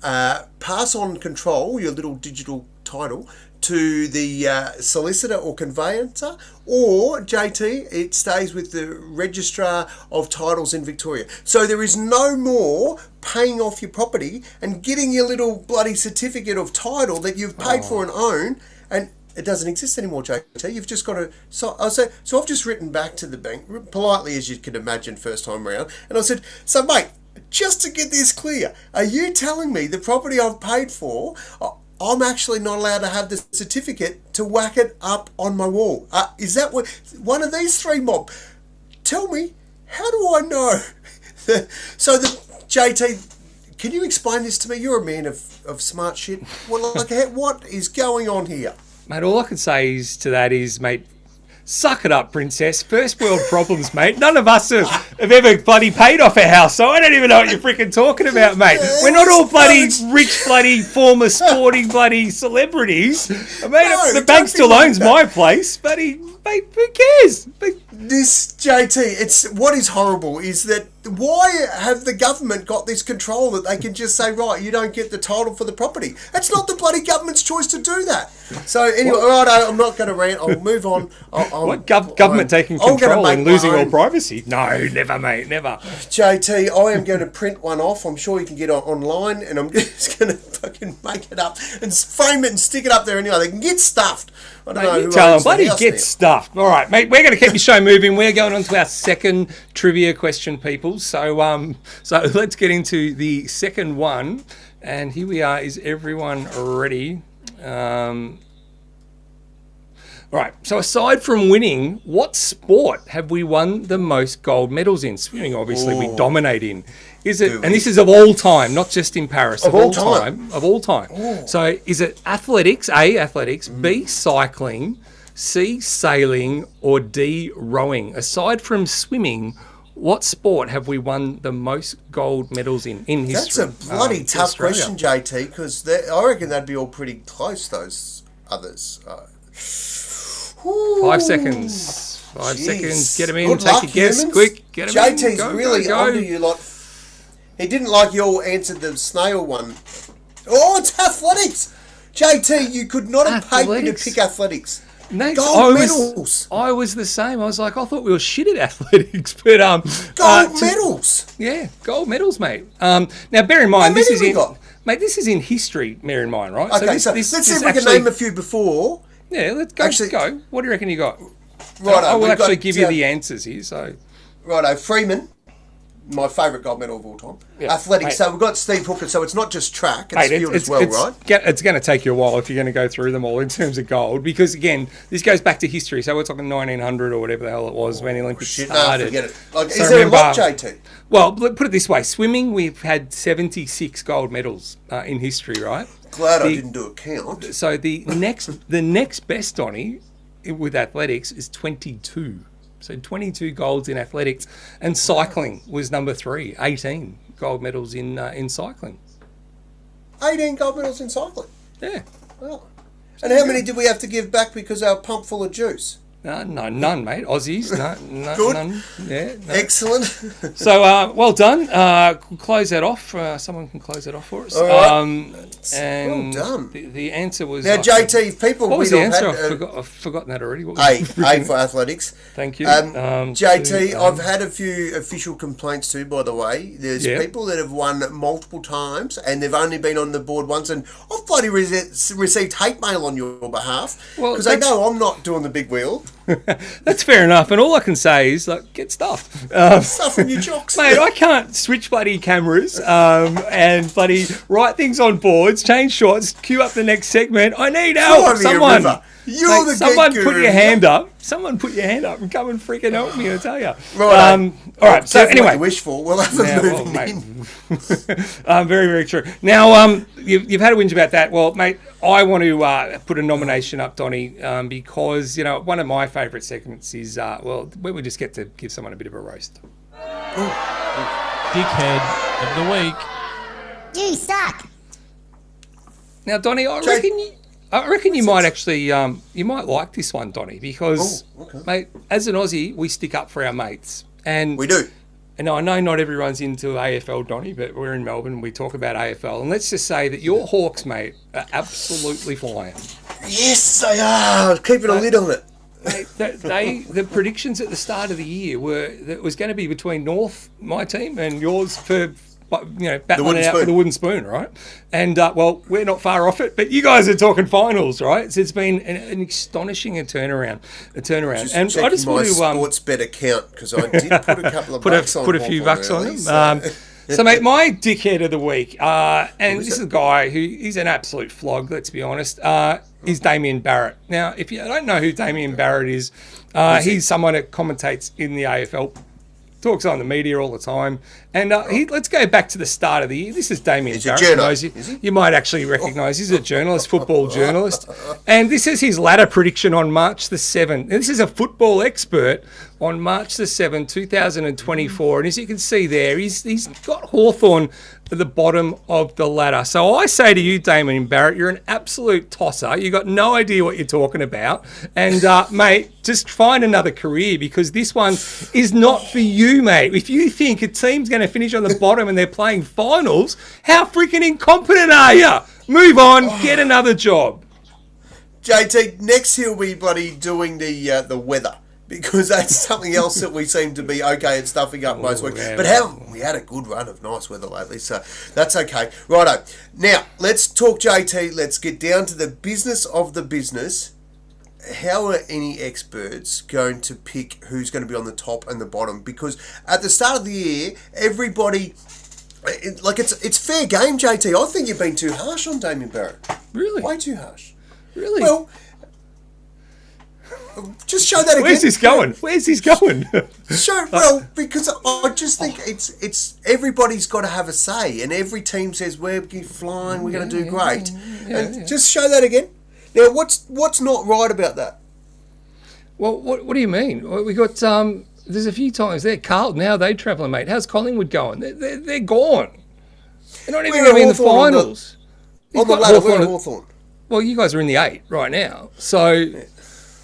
pass on control, your little digital title, to the solicitor or conveyancer, or, JT, it stays with the Registrar of Titles in Victoria. So there is no more paying off your property and getting your little bloody certificate of title that you've paid for and own, and it doesn't exist anymore, JT. You've just got to... So I've just written back to the bank, politely as you can imagine, first time round, and I said, so mate, just to get this clear, are you telling me the property I've paid for, I'm actually not allowed to have the certificate to whack it up on my wall? Is that what... One of these three mob... Tell me, how do I know So JT, can you explain this to me? You're a man of smart shit. What is going on here? Mate, all I can say mate, suck it up, princess. First world problems, mate. None of us have ever bloody paid off a house, so I don't even know what you're freaking talking about, mate. We're not all bloody rich, bloody former sporting bloody celebrities. I mean, the bank still owns my place, mate, who cares? This JT, what is horrible is that why have the government got this control that they can just say, right, you don't get the title for the property? It's not the bloody government's choice to do that. So anyway, right, I'm not going to rant. I'll move on. Government taking control and losing all privacy? No, never, mate, never. JT, I am going to print one off. I'm sure you can get it online, and I'm just going to fucking make it up and frame it and stick it up there anyway. They can get stuffed. I don't know who tell them, owns the bloody house get now. stuffed. All right, mate, we're going to keep the show moving. We're going on to our second trivia question, people. So let's get into the second one. And here we are. Is everyone ready? All right. So aside from winning, what sport have we won the most gold medals in? Swimming, obviously, we dominate in. Is it? And this is of all time, not just in Paris. Of all time. Of all time. Oh. So is it athletics? A, athletics. B, cycling. C, sailing. Or D, rowing? Aside from swimming, what sport have we won the most gold medals in history? That's a bloody tough Australia. question, JT, because I reckon they'd be all pretty close, those others. 5 seconds. 5 seconds. Get them in. Good Take luck, a guess. humans. Quick. Get them in. JT's really onto you lot. He didn't like you all answered the snail one. Oh, it's athletics. JT, you could not have paid me to Athletics. pick athletics. Next, Gold medals. I was the same. I was like, I thought we were shit at athletics, but Gold medals. Yeah, gold medals, mate. Now, bear in mind, How this many is we in got? mate. This is in history. Bear in mind, right? Okay, so let's see if we can name a few before. Yeah, let's go. Actually- Go. What do you reckon you got? Righto, I will we've actually got, give you the answers here. So, Righto, Freeman, my favourite gold medal of all time. Yeah, Athletics, mate. so we've got Steve Hooker, so it's not just track, it's mate, field as well, right? It's going to take you a while if you're going to go through them all in terms of gold, because again, this goes back to history. So we're talking 1900 or whatever the hell it was when the Olympics Shit, no, started. forget it. Like, So is there remember- a lot, JT? Well, put it this way: swimming, we've had 76 gold medals in history, right? Glad I didn't do a count. So the next best, Donny, with athletics is 22. So 22 golds in athletics, and cycling was number 3, 18 gold medals in cycling. 18 gold medals in cycling. Yeah. Oh. And how many did we have to give back because they were pumped full of juice? No, none, mate. Aussies, no, Good. none. Yeah, no. Excellent. So, well done. Close that off. Someone can close that off for us. All right. And Well done. The answer was... Now, JT, people... What was we'd the all answer? had, I've forgotten that already. What was A for athletics. Thank you. JT, to, I've had a few official complaints too, by the way. There's Yeah. people that have won multiple times and they've only been on the board once, and I've bloody received hate mail on your behalf Well, because they that's- know I'm not doing the big wheel. That's fair enough. And all I can say is, like, get stuffed. Stuff in your jocks. Mate, I can't switch bloody cameras and bloody write things on boards, change shots, queue up the next segment. I need help. Cry me a Someone, river. You're mate, the someone gate put guru. your hand up. Someone put your hand up and come and freaking help me. I tell you. Right. All right. So Careful what anyway, you wish for. We'll have a Yeah, well, moving mate. in. very, very true. Now, you've had a whinge about that. Well, mate, I want to put a nomination up, Donny, because, you know, one of my favourite segments is, well, where we just get to give someone a bit of a roast. Dickhead of the week. You suck. Now, Donny, I reckon you might actually, you might like this one, Donny, because, Oh, okay. mate, as an Aussie, we stick up for our mates. And We do. And I know not everyone's into AFL, Donny, but we're in Melbourne. We talk about AFL, and let's just say that your Hawks, mate, are absolutely flying. Yes, they are. Keeping a lid on it. The predictions at the start of the year were that it was going to be between North, my team, and yours for, you know, battling wooden it out for spoon. the wooden spoon, right? And well, we're not far off it, but you guys are talking finals, right? So it's been an astonishing turnaround. Just And I just my want to sports bet account because I did put a couple of bucks on put a few Hawthorn bucks on early, them. so- So, mate, my dickhead of the week, and this is a guy who he's an absolute flog, let's be honest, is Damien Barrett. Now, if you don't know who Damien Barrett is, he's someone that commentates in the AFL. talks on the media all the time. And let's go back to the start of the year. This is Damien He's a Barrett. journalist, is he? You might actually recognise he's a journalist, football journalist. And this is his ladder prediction on March the 7th. And this is a football expert on March the 7th, 2024. And as you can see there, he's got Hawthorn at the bottom of the ladder. So I say to you, Damien Barrett, you're an absolute tosser. You got no idea what you're talking about. And, mate, just find another career because this one is not for you, mate. If you think a team's going to finish on the bottom and they're playing finals, how freaking incompetent are you? Move on, get another job. JT, next he'll be bloody doing the weather. Because that's something else that we seem to be okay at stuffing up most weeks. Yeah, but we had a good run of nice weather lately, so that's okay. Righto. Now, let's talk JT. Let's get down to the business of the business. How are any experts going to pick who's going to be on the top and the bottom? Because at the start of the year, everybody... it's fair game, JT. I think you've been too harsh on Damien Barrett. Really? Way too harsh. Really? Well... Just show that again. Where's this going? Where's this going? Because I just think it's everybody's got to have a say, and every team says we're flying, we're going to do great. Just show that again. Now, what's not right about that? Well, what do you mean? Well, we got there's a few times there. Carlton, how are they travelling, mate? How's Collingwood going? They're gone. They're not even going to be in the finals. On the ladder, we're at Hawthorn. Well, you guys are in the 8 right now, so. Yeah.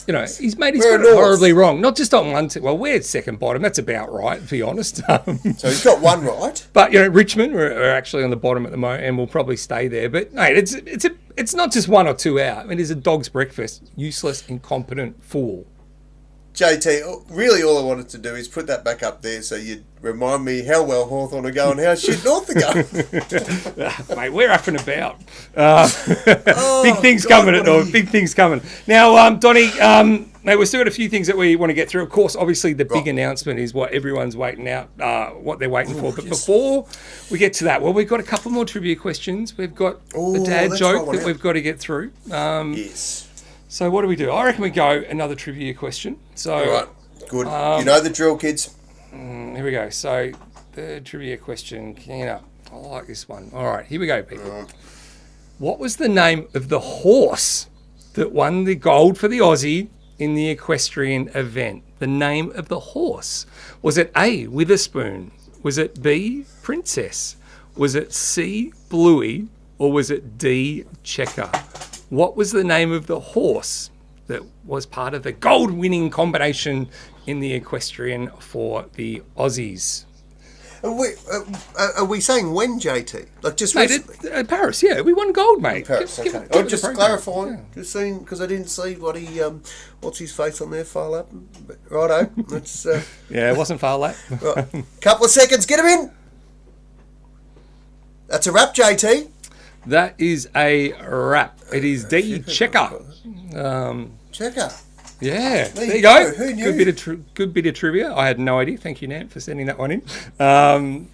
You know, he's got it horribly wrong. Not just on one team. Well, we're second bottom. That's about right, to be honest. So he's got one right. But, Richmond are actually on the bottom at the moment and will probably stay there. But, mate, it's not just 1 or 2 out. It is a dog's breakfast. Useless, incompetent fool. JT, really all I wanted to do is put that back up there so you'd remind me how well Hawthorn are going, how shit North are going. Mate, we're up and about. Big things coming at North. Big things coming. Now, Donny, mate, we've still got a few things that we want to get through. Of course, obviously, the big announcement is what everyone's waiting out, what they're waiting for. But before we get to that, well, we've got a couple more trivia questions. We've got a dad joke that we've got to get through. Yes. So what do we do? I reckon we go another trivia question. So, all right, good. You know the drill, kids. Here we go. So the trivia question, I like this one. All right, here we go, people. What was the name of the horse that won the gold for the Aussie in the equestrian event? The name of the horse. Was it A, Witherspoon? Was it B, Princess? Was it C, Bluey? Or was it D, Checker? What was the name of the horse that was part of the gold-winning combination in the equestrian for the Aussies? Are we saying when, JT? Like just recently? At Paris, yeah. We won gold, mate. Paris, okay. I'm just clarifying. Yeah. Just seeing, because I didn't see what what's his face on there, far lap. Righto. Let's, yeah, it wasn't far lap. Right. Couple of seconds, get him in. That's a wrap, JT. That is a wrap. It is D, Checker. Checker. Yeah, there you go. Who knew? Good bit of trivia. I had no idea. Thank you, Nant, for sending that one in.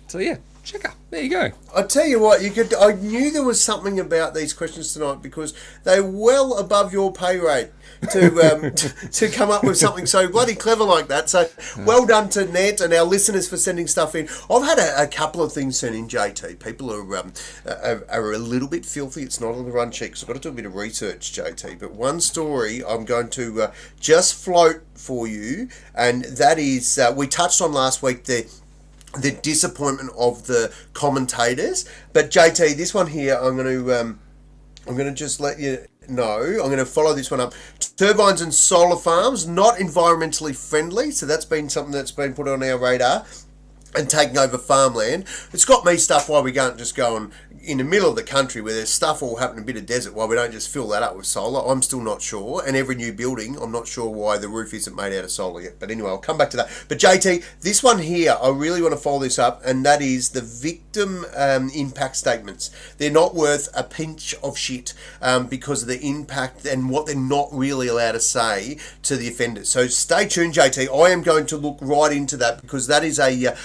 So yeah, Checker. There you go. I tell you what, I knew there was something about these questions tonight because they're well above your pay rate to come up with something so bloody clever like that. So well done to Nant and our listeners for sending stuff in. I've had a couple of things sent in, JT. People are a little bit filthy. It's not on the run check, so I've got to do a bit of research, JT. But one story I'm going to just float for you, and that is we touched on last week the disappointment of the commentators. But JT, this one here, I'm going to just let you know. I'm going to follow this one up. Turbines and solar farms, not environmentally friendly. So that's been something that's been put on our radar and taking over farmland. It's got me stuff why we can't just go and in the middle of the country where there's stuff all happening, a bit of desert, why we don't just fill that up with solar. I'm still not sure. And every new building, I'm not sure why the roof isn't made out of solar yet. But anyway, I'll come back to that. But JT, this one here, I really want to follow this up, and that is the victim impact statements. They're not worth a pinch of shit because of the impact and what they're not really allowed to say to the offenders. So stay tuned, JT. I am going to look right into that because that is a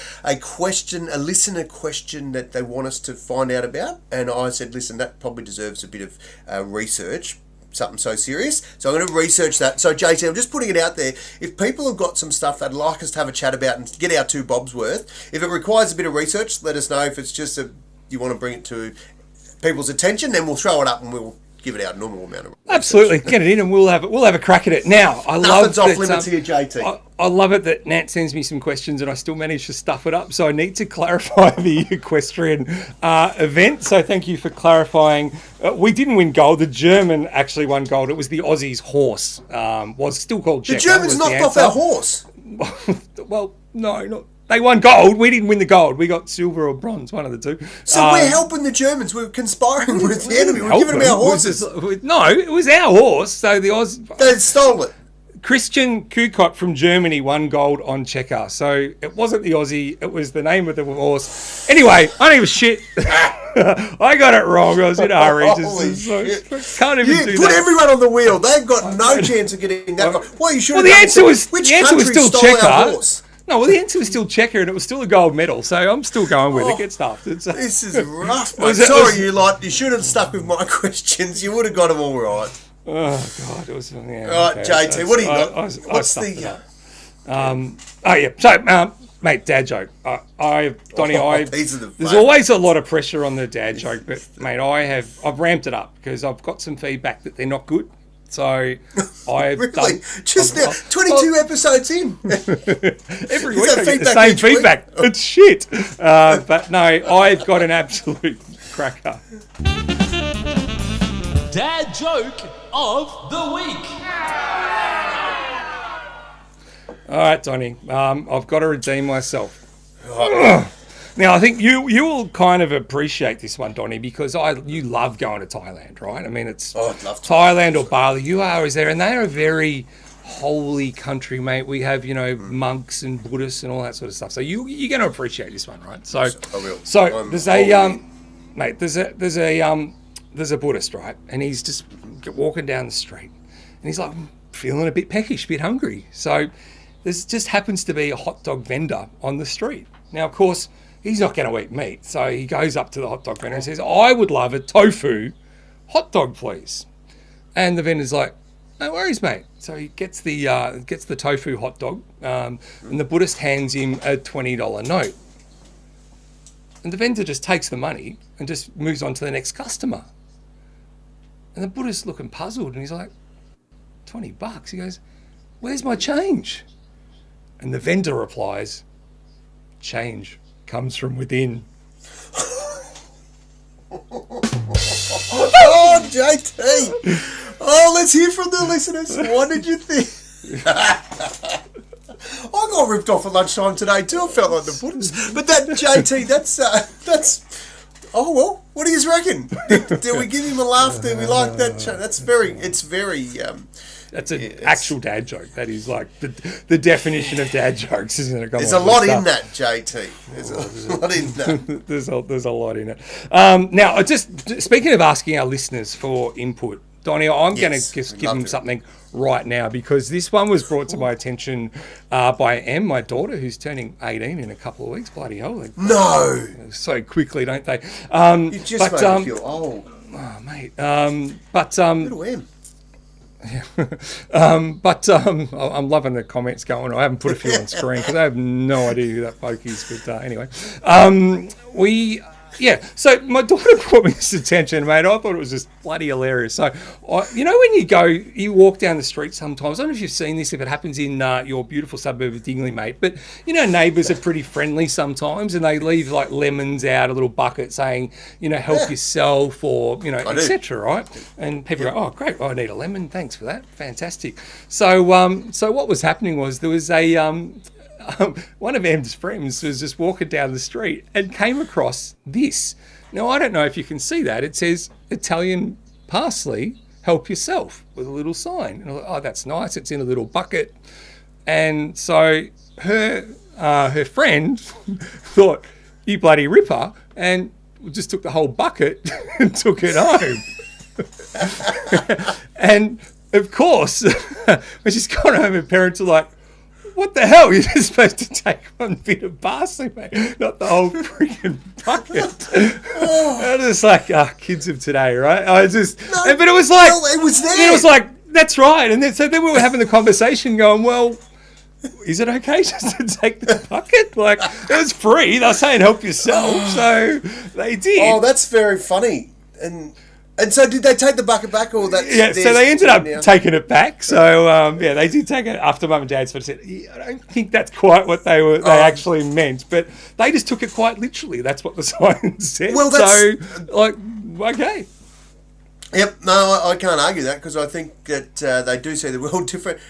question, a listener question that they want us to find out about. And I said, listen, that probably deserves a bit of research. something so serious. So I'm going to research that. So JT, I'm just putting it out there. If people have got some stuff they'd like us to have a chat about and get our 2 bobs worth, if it requires a bit of research, let us know. If it's just you want to bring it to people's attention, then we'll throw it up and we'll give it our normal amount of research. Absolutely, get it in and we'll have a crack at it. Now, Nothing's off limits here, JT. I love it that Nat sends me some questions and I still manage to stuff it up. So I need to clarify the equestrian event. So thank you for clarifying. We didn't win gold. The German actually won gold. It was the Aussies' horse. Was still called Checker. The Germans knocked off our horse. Well, no, not. They won gold. We didn't win the gold. We got silver or bronze, one of the two. So we're helping the Germans. We're conspiring with the enemy. We're giving them our horses. No, it was our horse. So the They stole it. Christian Kukot from Germany won gold on Checker. So it wasn't the Aussie. It was the name of the horse. Anyway, I don't give a shit. I got it wrong. I was in a hurry. Holy shit. Can't even do put that. everyone on the wheel. They've got no chance of getting that. Well, you should. Well, the answer was still Checker. Checker. No, well, the answer was still Checker, and it was still a gold medal. So I'm still going with it. Get stuffed. This is rough, mate. Sorry, you lot. You should have stuck with my questions. You would have got them all right. Oh God, it was. Yeah, all right, okay. JT, what do you got? What's the? Oh yeah. So, mate, dad joke. Donnie, there's always a lot of pressure on the dad joke, but mate, I've ramped it up because I've got some feedback that they're not good. So I've really? done Just now, 22 episodes in. Every week I get the same feedback. It's shit. But no, I've got an absolute cracker. Dad joke of the week. All right, Donnie. I've got to redeem myself. Now, I think you will kind of appreciate this one, Donnie, because you love going to Thailand, right? I mean, it's I'd love to. Thailand or Bali. You are always there, and they are a very holy country, mate. We have, monks and Buddhists and all that sort of stuff. So you're going to appreciate this one, right? So, I will. So there's a Buddhist, right? And he's just walking down the street, and he's like feeling a bit peckish, a bit hungry. So there just happens to be a hot dog vendor on the street. Now, of course, he's not going to eat meat. So he goes up to the hot dog vendor and says, I would love a tofu hot dog, please. And the vendor's like, no worries, mate. So he gets the tofu hot dog, and the Buddhist hands him a $20 note. And the vendor just takes the money and just moves on to the next customer. And the Buddhist's looking puzzled, and he's like, $20? He goes, where's my change? And the vendor replies, change comes from within. Oh, JT. Oh, let's hear from the listeners. What did you think? I got ripped off at lunchtime today too. I felt like the Buddhist. But that, JT, that's... Oh, well, what do you reckon? Did we give him a laugh? Did we like that? That's very... That's an actual dad joke. That is like the definition of dad jokes, isn't it? There's a lot in that, JT. There's a lot in that. There's a lot in it. Now, just speaking of asking our listeners for input, Donnie, I'm going to just give them something right now because this one was brought to my attention by Em, my daughter, who's turning 18 in a couple of weeks. Bloody hell. No. So quickly, don't they? You just made me feel old. Oh, mate. Little Em. I'm loving the comments going. I haven't put a few on screen because I have no idea who that bloke is. But anyway, so my daughter brought me this attention, mate. I thought it was just bloody hilarious. So, when you walk down the street sometimes, I don't know if you've seen this, if it happens in your beautiful suburb of Dingley, mate, but, neighbours are pretty friendly sometimes and they leave like lemons out a little bucket saying, help yourself or, etc., right? And people go, oh, great, I need a lemon. Thanks for that. Fantastic. So what was happening was there was one of Em's friends was just walking down the street and came across this. Now, I don't know if you can see that. It says, Italian parsley, help yourself, with a little sign. And I thought, oh, that's nice. It's in a little bucket. And so her friend thought, you bloody ripper, and just took the whole bucket and took it home. And, of course, when she's gone home, her parents are like, what the hell? You're just supposed to take one bit of parsley, mate, not the whole freaking bucket. I was just like, kids of today, right? But it was like, well, it was there. It was like, that's right. And then we were having the conversation going, well, is it okay just to take the bucket? Like, it was free. They were saying help yourself, so they did. Oh, that's very funny. And so did they take the bucket back, or that? Yeah, so they ended up taking it back. So they did take it after Mum and Dad sort of said, I don't think that's quite what they actually meant, but they just took it quite literally. That's what the sign said. Well, okay. Yep, no, I can't argue that, because I think that they do see the world different.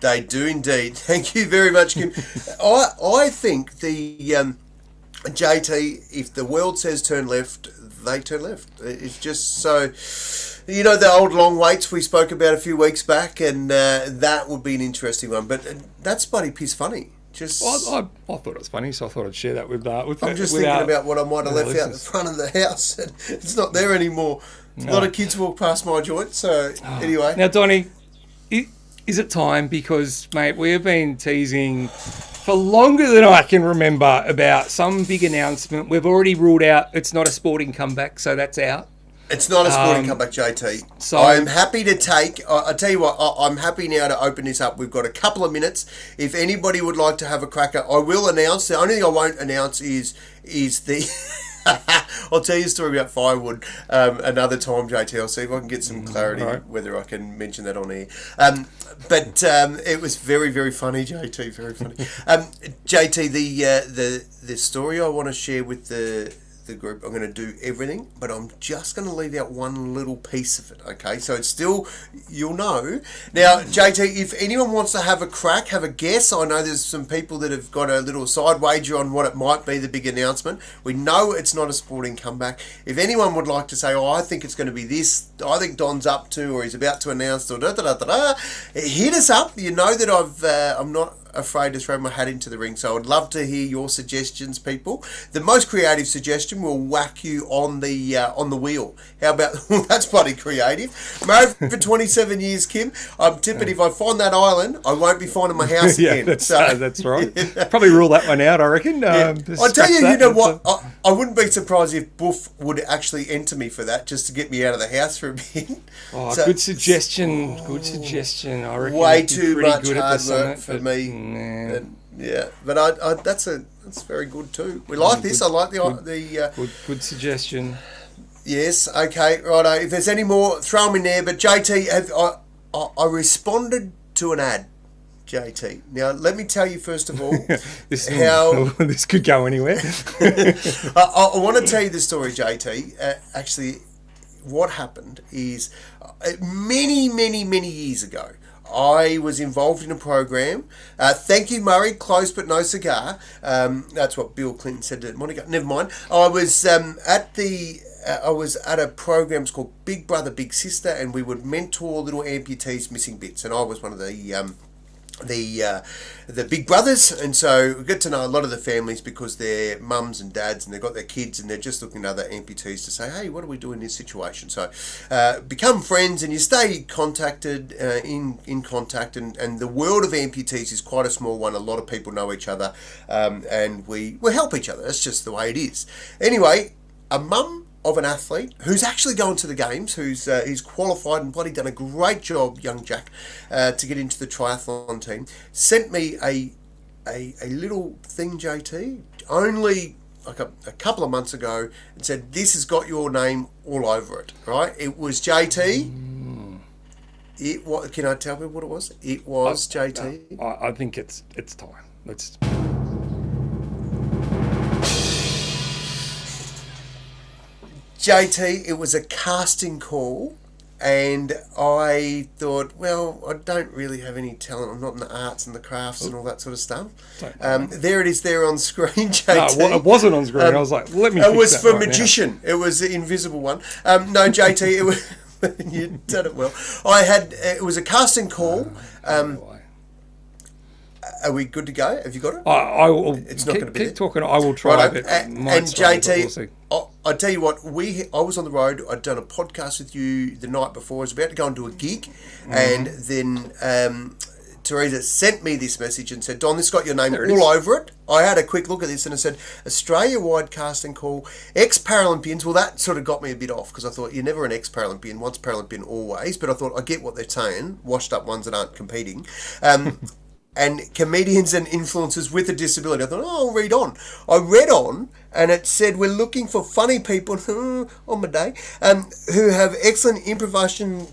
They do indeed. Thank you very much, Kim. I think the JT, if the world says turn left, they turn left. It's just so, the old long waits we spoke about a few weeks back, and that would be an interesting one. But that's bloody piss funny. Well, I thought it was funny, so I thought I'd share that with. I'm just thinking about what I might have left out the front of the house, and it's not there anymore. A lot of kids walk past my joint. So anyway, now Donnie, is it time? Because mate, we have been teasing for longer than I can remember about some big announcement. We've already ruled out it's not a sporting comeback, so that's out. It's not a sporting comeback, JT. So I'm happy to take. I tell you what, I'm happy now to open this up. We've got a couple of minutes. If anybody would like to have a cracker, I will announce. The only thing I won't announce is the. I'll tell you a story about firewood another time, JT. I'll see if I can get some clarity whether I can mention that on air. But it was very, very funny, JT. Very funny. JT, the story I want to share with the group, I'm going to do everything, but I'm just going to leave out one little piece of it, okay? So it's still, you'll know. Now, JT, if anyone wants to have a crack, have a guess, I know there's some people that have got a little side wager on what it might be, the big announcement. We know it's not a sporting comeback. If anyone would like to say, I think it's going to be this, I think Don's up to, or he's about to announce, or hit us up. You know that I'm not afraid to throw my hat into the ring, so I would love to hear your suggestions, people. The most creative suggestion will whack you on the wheel. How about that's bloody creative. Married for 27 years, Kim. I'm tipping if I find that island, I won't be finding my house again. That's right. Probably rule that one out, I reckon. I tell you, you know what? I wouldn't be surprised if Boof would actually enter me for that, just to get me out of the house for a bit. Good suggestion. Good suggestion. I reckon way too much good hard work for me. Yeah, but that's very good too. We like this. I like the good suggestion. Yes. Okay. Righto. If there's any more, throw them in there. But JT, I responded to an ad. JT. Now, let me tell you first of all this could go anywhere. I want to tell you the story, JT. Actually, what happened is many, many, many years ago, I was involved in a program. Thank you, Murray. Close but no cigar. That's what Bill Clinton said to Monica. Never mind. I was at a program. It's called Big Brother, Big Sister, and we would mentor little amputees missing bits. And I was one of the big brothers, and so we get to know a lot of the families because they're mums and dads, and they've got their kids, and they're just looking at other amputees to say, hey, what do we do in this situation? So become friends, and you stay contacted in contact, and the world of amputees is quite a small one. A lot of people know each other, and we help each other. That's just the way it is. Anyway, a mum of an athlete who's actually going to the games, he's qualified and bloody done a great job, young Jack, to get into the triathlon team, sent me a little thing, JT, only like a couple of months ago, and said, this has got your name all over it, right? It was JT. Can I tell you what it was? It was JT. I think it's time. Let's... JT, it was a casting call, and I thought, well, I don't really have any talent. I'm not in the arts and the crafts and all that sort of stuff. There it is there on screen, JT. No, it wasn't on screen. I was like, let me fix it was that for right magician. now. It was the invisible one. No, JT, it was... You done it well. It was a casting call. Are we good to go? Have you got it? I will. It's not going to be keep talking. I will try. Right, and JT, I tell you what. I was on the road. I'd done a podcast with you the night before. I was about to go and do a gig, and then Teresa sent me this message and said, Don, this got your name all over it. I had a quick look at this and it said, Australia-wide casting call, ex-Paralympians. Well, that sort of got me a bit off because I thought, you're never an ex-Paralympian, once Paralympian, always. But I thought, I get what they're saying, washed up ones that aren't competing. And comedians and influencers with a disability. I thought, I'll read on. I read on, and it said, we're looking for funny people on my day who have excellent improvisation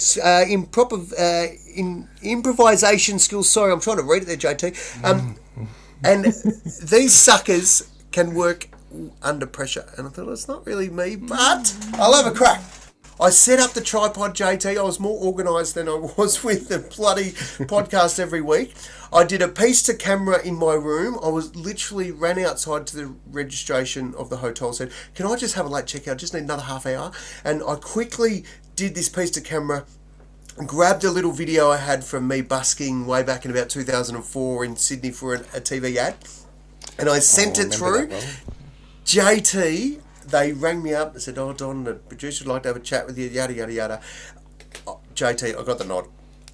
skills. Sorry, I'm trying to read it there, JT. And these suckers can work under pressure. And I thought, it's not really me, but I'll have a crack. I set up the tripod, JT. I was more organised than I was with the bloody podcast every week. I did a piece to camera in my room. I was literally ran outside to the registration of the hotel, said, can I just have a late checkout? Just need another half hour. And I quickly did this piece to camera, grabbed a little video I had from me busking way back in about 2004 in Sydney for a TV ad. And I sent it through. JT... They rang me up and said, Don, the producer would like to have a chat with you, yada, yada, yada. JT, I got the nod.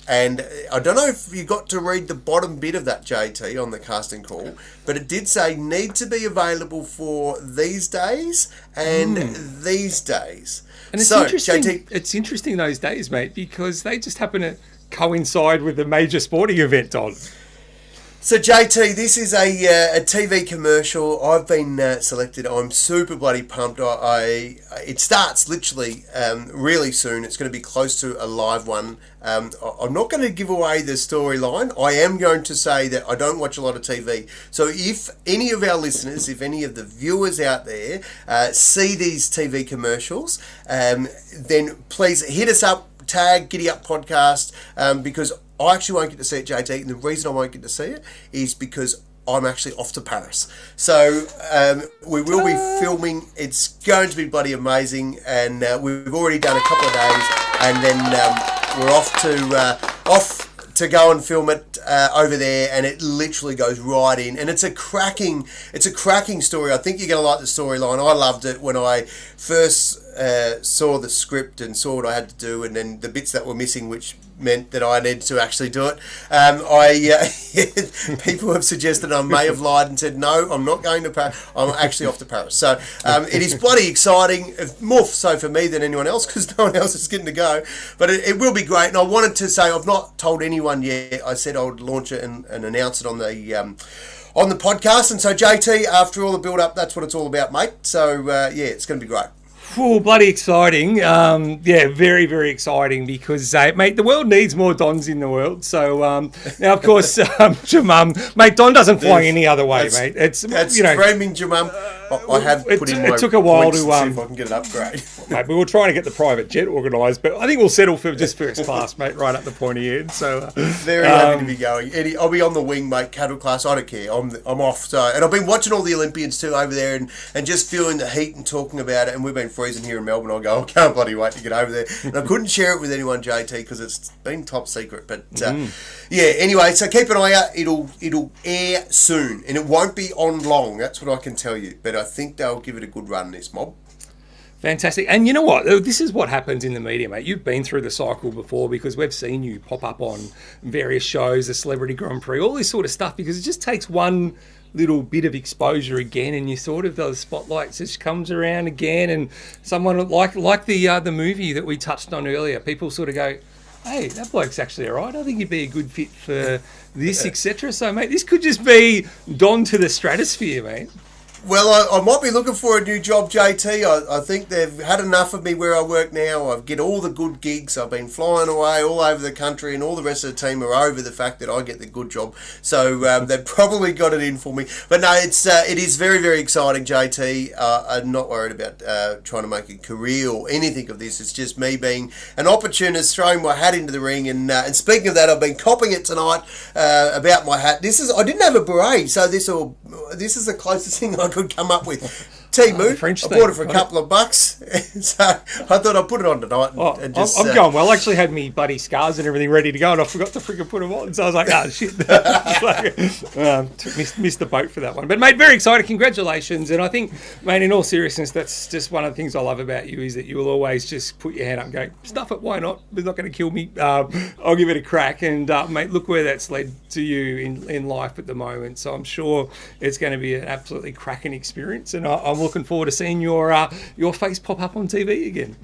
And I don't know if you got to read the bottom bit of that, JT, on the casting call, but it did say, need to be available for these days and these days. And it's interesting. JT, it's interesting those days, mate, because they just happen to coincide with a major sporting event, Don. So JT, this is a TV commercial. I've been selected. I'm super bloody pumped. It starts literally really soon. It's going to be close to a live one. I'm not going to give away the storyline. I am going to say that I don't watch a lot of TV. So if any of our listeners, if any of the viewers out there see these TV commercials, then please hit us up, tag GiddyUp Podcast, because I actually won't get to see it, JT, and the reason I won't get to see it is because I'm actually off to Paris. So we will be filming. It's going to be bloody amazing, and we've already done a couple of days, and then we're off to go and film it over there, and it literally goes right in, and it's a cracking story. I think you're going to like the storyline. I loved it when I first saw the script and saw what I had to do, and then the bits that were missing, which meant that I needed to actually do it. People have suggested I may have lied and said, no, I'm not going to Paris. I'm actually off to Paris. So it is bloody exciting, more so for me than anyone else, because no one else is getting to go. But it will be great. And I wanted to say, I've not told anyone yet. I said I would launch it and announce it on the podcast. And so, JT, after all the build-up, that's what it's all about, mate. So, it's going to be great. Oh, bloody exciting. Very, very exciting because, mate, the world needs more Dons in the world. So, now, of course, Jamum, mate, Don doesn't fly any other way, mate. That's framing Jamum. I have put in my it took a while to see if I can get an upgrade. Mate, we were trying to get the private jet organised, but I think we'll settle for just first class, mate, right up the pointy end. So very happy to be going. Eddie, I'll be on the wing, mate. Cattle class, I don't care. I'm off. So, and I've been watching all the Olympians too over there, and just feeling the heat and talking about it. And we've been freezing here in Melbourne. I go, I can't bloody wait to get over there. And I couldn't share it with anyone, JT, because it's been top secret. But anyway, so keep an eye out. It'll air soon, and it won't be on long. That's what I can tell you. But I think they'll give it a good run, this mob. Fantastic. And you know what? This is what happens in the media, mate. You've been through the cycle before because we've seen you pop up on various shows, the Celebrity Grand Prix, all this sort of stuff, because it just takes one little bit of exposure again, and you sort of, the spotlight just comes around again, and someone like the movie that we touched on earlier, people sort of go, hey, that bloke's actually all right. I think he'd be a good fit for this, etc. So, mate, this could just be Don to the stratosphere, mate. Well, I might be looking for a new job, JT. I think they've had enough of me where I work now. I get all the good gigs. I've been flying away all over the country, and all the rest of the team are over the fact that I get the good job. So they've probably got it in for me. But no, it is very, very exciting, JT. I'm not worried about trying to make a career or anything of this. It's just me being an opportunist, throwing my hat into the ring. And speaking of that, I've been copping it tonight about my hat. I didn't have a beret, so this is the closest thing I could come up with Timu. French I thing. bought it for a couple of bucks. So I thought I'd put it on tonight and just... I'm going well. I actually had me bloody scarves and everything ready to go, and I forgot to freaking put them on. So I was like, oh, shit. Missed the boat for that one. But, mate, very excited. Congratulations. And I think, mate, in all seriousness, that's just one of the things I love about you is that you will always just put your hand up and go, stuff it, why not? It's not going to kill me. I'll give it a crack. And, mate, look where that's led to you in life at the moment. So I'm sure it's going to be an absolutely cracking experience. And I'm looking forward to seeing your face pop up on TV again.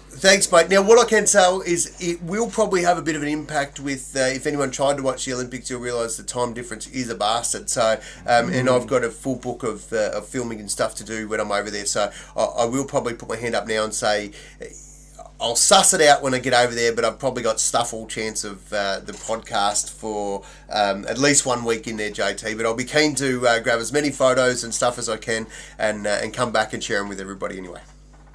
Thanks, mate. Now, what I can tell is it will probably have a bit of an impact with, if anyone tried to watch the Olympics, you'll realise the time difference is a bastard. So, and I've got a full book of filming and stuff to do when I'm over there. So I will probably put my hand up now and say, I'll suss it out when I get over there, but I've probably got stuff all chance of the podcast for at least 1 week in there, JT. But I'll be keen to grab as many photos and stuff as I can and come back and share them with everybody anyway.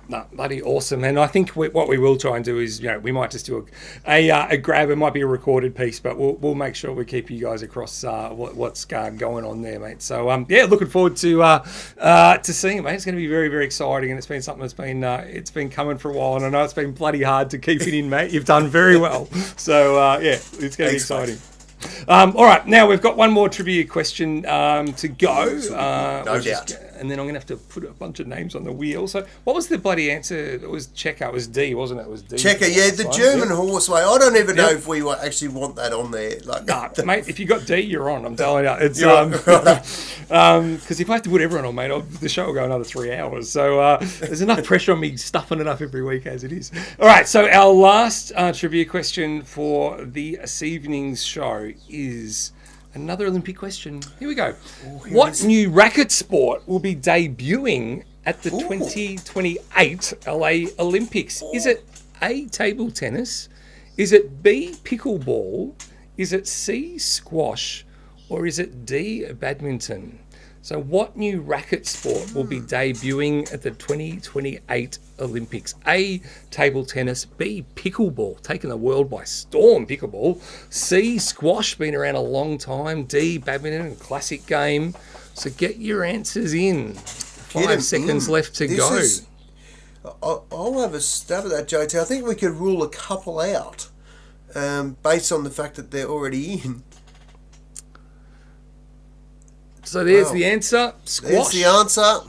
No, bloody awesome. And I think what we will try and do is, we might just do a grab. It might be a recorded piece, but we'll make sure we keep you guys across what's going on there, mate. So, looking forward to seeing it, mate. It's going to be very, very exciting, and it's been something that's been it's been coming for a while, and I know it's been bloody hard to keep it in, mate. You've done very well. So, it's going to be exciting. All right, now we've got one more trivia question to go. No doubt. And then I'm going to have to put a bunch of names on the wheel. So what was the bloody answer? It was Checker. It was D, wasn't it? It was D. Checker, yeah, the German horseway. I don't even know if we actually want that on there. Mate, if you got D, you're on. I'm telling you. It's because if I have to put everyone on, mate, the show will go another 3 hours. So there's enough pressure on me stuffing it up every week as it is. All right, so our last trivia question for this evening's show is another Olympic question. Here we go. What new racket sport will be debuting at the 2028 LA Olympics? Is it A, table tennis? Is it B, pickleball? Is it C, squash? Or is it D, badminton? So what new racket sport will be debuting at the 2028 Olympics? A, table tennis. B, pickleball, taking the world by storm, pickleball. C, squash, been around a long time. D, badminton, classic game. So get your answers in. 5 seconds left to go. I'll have a stab at that, JT. I think we could rule a couple out based on the fact that they're already in. So there's the answer. Squash. There's the answer.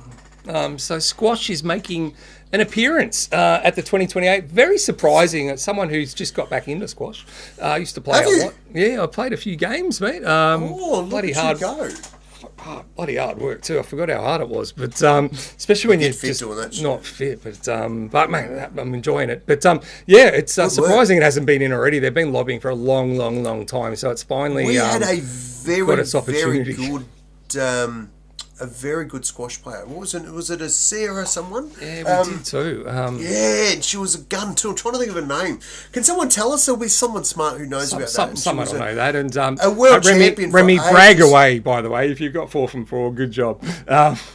So squash is making an appearance at the 2028. Very surprising. As someone who's just got back into squash. I used to play a lot. Yeah, I played a few games, mate. Bloody hard. Bloody hard work too. I forgot how hard it was, but especially when you're just doing that not fit. But mate, I'm enjoying it. But it's surprising it hasn't been in already. They've been lobbying for a long, long, long time, so it's finally we had a very good squash player. What was it? Was it a Sarah someone? Yeah, we did too. And she was a gun too. I'm trying to think of her name. Can someone tell us? There'll be someone smart who knows about that. Someone will know that. And a world champion. Remy, brag away, by the way. If you've got 4 from 4, good job.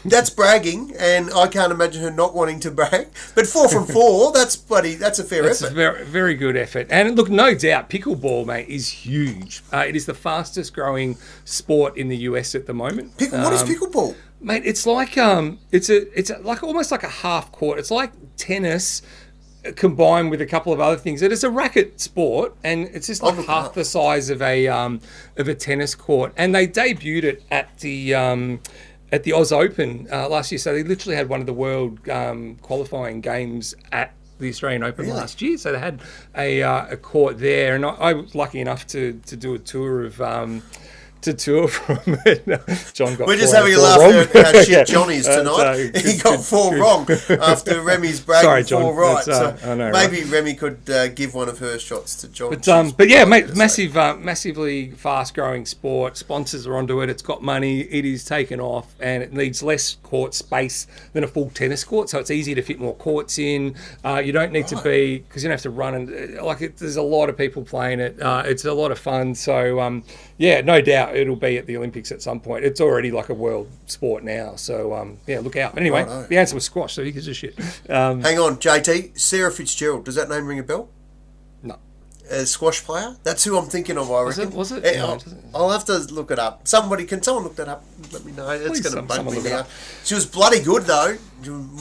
That's bragging, and I can't imagine her not wanting to brag. But 4 from 4, that's a fair effort. It's a very, very good effort. And look, no doubt, pickleball, mate, is huge. It is the fastest growing sport in the US at the moment. What is pickleball? Mate, it's like it's like almost like a half court. It's like tennis combined with a couple of other things. It is a racket sport, and it's just like half the size of a tennis court. And they debuted it at the Oz Open last year. So they literally had one of the world qualifying games at the Australian Open last year. So they had a court there, and I was lucky enough to do a tour of. From it. John got. We're just having a laugh at how shit Johnny's tonight. He got 4 wrong after Remy's bragging 4 right. So maybe Remy could give one of her shots to John. But yeah, mate, massively fast-growing sport. Sponsors are onto it. It's got money. It is taken off, and it needs less court space than a full tennis court. So it's easy to fit more courts in. You don't need to be because you don't have to run and there's a lot of people playing it. It's a lot of fun. So no doubt. It'll be at the Olympics at some point. It's already like a world sport now. So, look out. But anyway, the answer was squash, so he gives a shit. Hang on, JT. Sarah Fitzgerald. Does that name ring a bell? No. squash player. That's who I'm thinking of, I reckon. Was it? Yeah, No, it doesn't. I'll have to look it up. Someone look that up? Let me know. It's Please, going to bug someone me look it now. up. She was bloody good, though.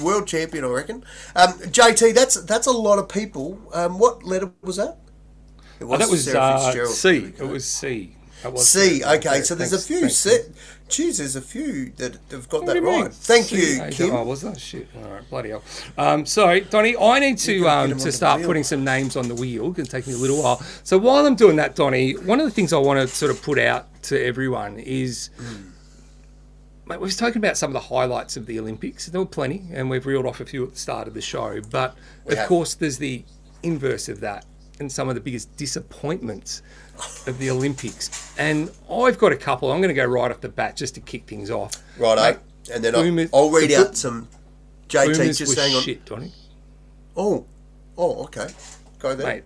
World champion, I reckon. JT, that's a lot of people. What letter was that? It That was Sarah Fitzgerald. C. It was C. That was C. Okay, Yeah, so there's thanks, a few. thanks. Jeez, there's a few that have got What do that you mean? right. Thank C, you, A, Kim. Oh, was that shit? All right, bloody hell. So, Donnie, I need You're gonna get 'em on to the start wheel. putting some names on the wheel. It's going to take me a little while. So while I'm doing that, Donnie, one of the things I want to sort of put out to everyone is, mate, we've spoken about some of the highlights of the Olympics. There were plenty, and we've reeled off a few at the start of the show. But, of have. course, there's the inverse of that and some of the biggest disappointments of the Olympics. And I've got a couple. I'm going to go right off the bat just to kick things off. Righto. Mate, And then Boomers- I'll read the out some JT. Boomers Just was hang on. shit, Donnie. Oh, okay. Go there.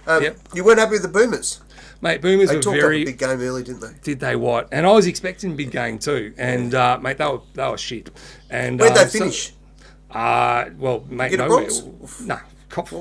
Mate, yep. You weren't happy with the Boomers. Mate, Boomers They were talked up very... a big game early, didn't they? Did they what? And I was expecting big game too. And, mate, they were shit. And Where'd they finish? Well, mate, Get a nowhere. bronze? No.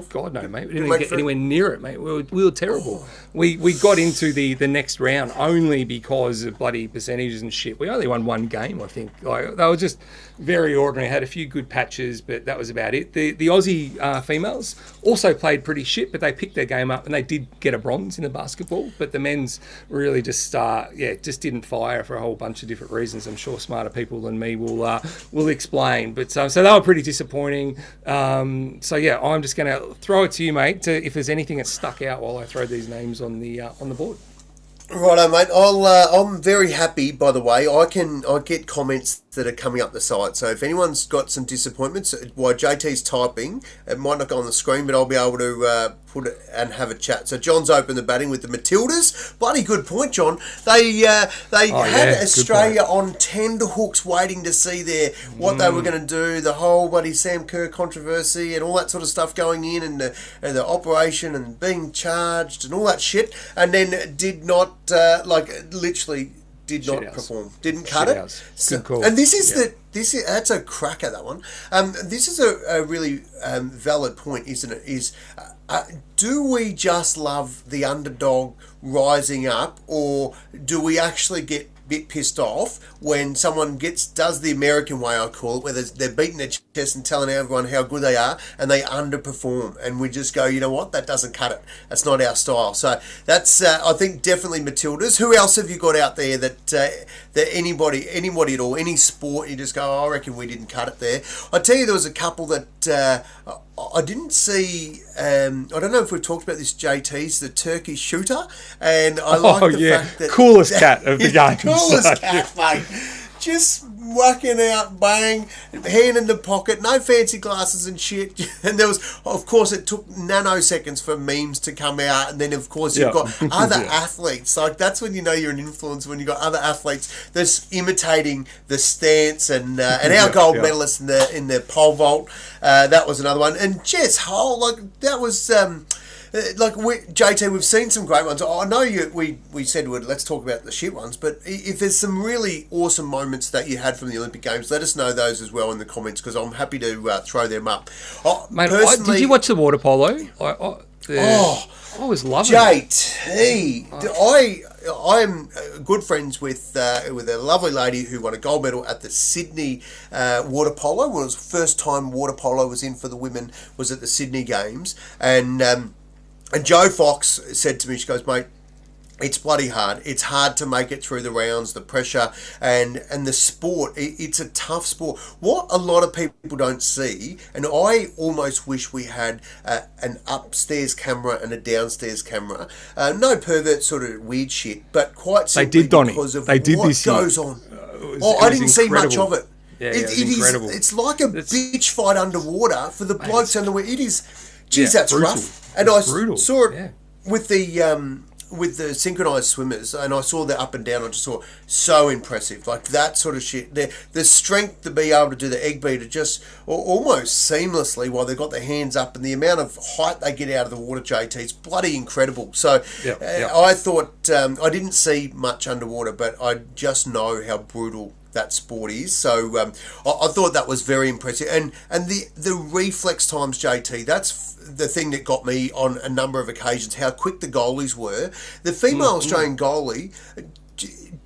God, no, mate. We didn't Make even get for- anywhere near it, mate. We were terrible. We got into the next round only because of bloody percentages and shit. We only won one game, I think. Like, they were just very ordinary. Had a few good patches, but that was about it. The Aussie females also played pretty shit, but they picked their game up and they did get a bronze in the basketball. But the men's really just didn't fire for a whole bunch of different reasons. I'm sure smarter people than me will explain. But so they were pretty disappointing. I'm just going to throw it to you, mate, if there's anything that stuck out while I throw these names on the board. Righto, mate. I'm very happy. By the way, I get comments that are coming up the site. So if anyone's got some disappointments, while JT's typing, it might not go on the screen, but I'll be able to put it and have a chat. So John's opened the batting with the Matildas. Bloody good point, John. They had good Australia on tenterhooks, waiting to see what they were going to do. The whole bloody Sam Kerr controversy and all that sort of stuff going in, and the operation and being charged and all that shit, and then did not literally. Did not perform. Didn't cut it. Good call. And that's a cracker, that one. This is a really valid point, isn't it? Do we just love the underdog rising up, or do we actually get a bit pissed off when someone does the American way, I call it, where they're beating their chest and telling everyone how good they are, and they underperform, and we just go, you know what, that doesn't cut it. That's not our style. So that's, I think, definitely Matildas. Who else have you got out there that anybody at all, any sport, you just go, I reckon we didn't cut it there. I tell you, there was a couple that I didn't see. I don't know if we've talked about this. JT's the turkey shooter, and I like the fact that coolest cat of the game. Coolest cat, mate. Just whacking out, bang, hand in the pocket, no fancy glasses and shit. And there was, of course, it took nanoseconds for memes to come out, and then of course you've got other athletes. Like, that's when you know you're an influencer, when you've got other athletes that's imitating the stance, and our gold medalist in the pole vault. That was another one. And Jess Hull, like, that was. JT, we've seen some great ones. I know we said let's talk about the shit ones, but if there's some really awesome moments that you had from the Olympic Games, let us know those as well in the comments, because I'm happy to throw them up. Mate, did you watch the water polo? I was loving it. JT, I'm good friends with a lovely lady who won a gold medal at the Sydney water polo. It was the first time water polo was in for the women, was at the Sydney Games, and Jo Fox said to me, she goes, mate, it's bloody hard. It's hard to make it through the rounds, the pressure, and the sport. It's a tough sport. What a lot of people don't see, and I almost wish we had an upstairs camera and a downstairs camera. No pervert sort of weird shit, but quite simply because of what goes on. I didn't see much of it. Yeah, it is incredible. It's like a bitch fight underwater for the blokes underwater. It is. Geez, that's brutal. rough. And I brutal. saw it with the synchronized swimmers, and I saw the up and down. I just saw so impressive, like that sort of shit. The strength to be able to do the egg beater just almost seamlessly while they've got their hands up, and the amount of height they get out of the water, JT, is bloody incredible. So I thought I didn't see much underwater, but I just know how brutal that sport is. So I thought that was very impressive. And the reflex times, JT, that's the thing that got me on a number of occasions, how quick the goalies were. The female Australian goalie,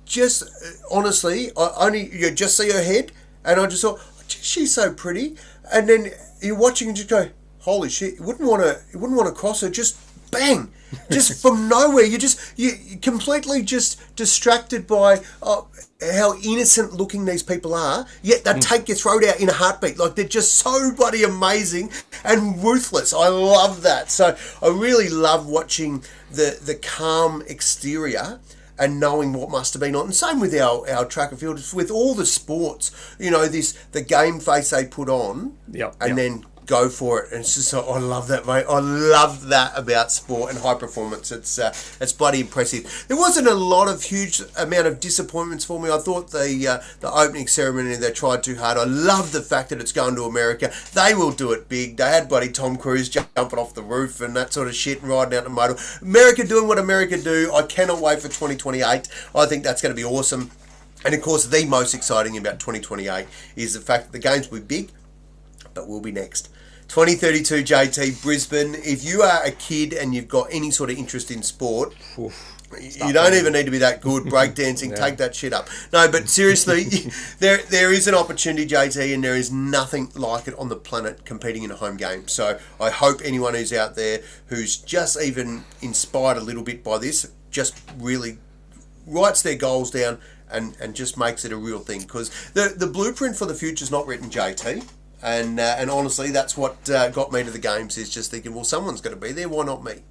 just honestly, you just see her head, and I just thought, she's so pretty. And then you're watching and just go, holy shit! You wouldn't want to cross her. Just bang, just from nowhere. You completely just distracted by how innocent looking these people are. Yet they take your throat out in a heartbeat. Like, they're just so bloody amazing and ruthless. I love that. So I really love watching the calm exterior and knowing what must have been on. And same with our track and field, with all the sports, the game face they put on, then go for it. And it's just, I love that, mate. I love that about sport and high performance. It's bloody impressive. There wasn't a lot of huge amount of disappointments for me. I thought the opening ceremony, they tried too hard. I love the fact that it's going to America. They will do it big. They had bloody Tom Cruise jumping off the roof and that sort of shit and riding out the motor. America doing what America do. I cannot wait for 2028. I think that's going to be awesome. And of course, the most exciting about 2028 is the fact that the games will be big, but we'll be next. 2032 JT, Brisbane. If you are a kid and you've got any sort of interest in sport, you don't even need to be that good. Breakdancing, take that shit up. No, but seriously, there is an opportunity, JT, and there is nothing like it on the planet competing in a home game. So I hope anyone who's out there who's just even inspired a little bit by this, just really writes their goals down and just makes it a real thing. Because the blueprint for the future is not written, JT. And honestly, that's what got me to the games, is just thinking, well, someone's got to be there. Why not me?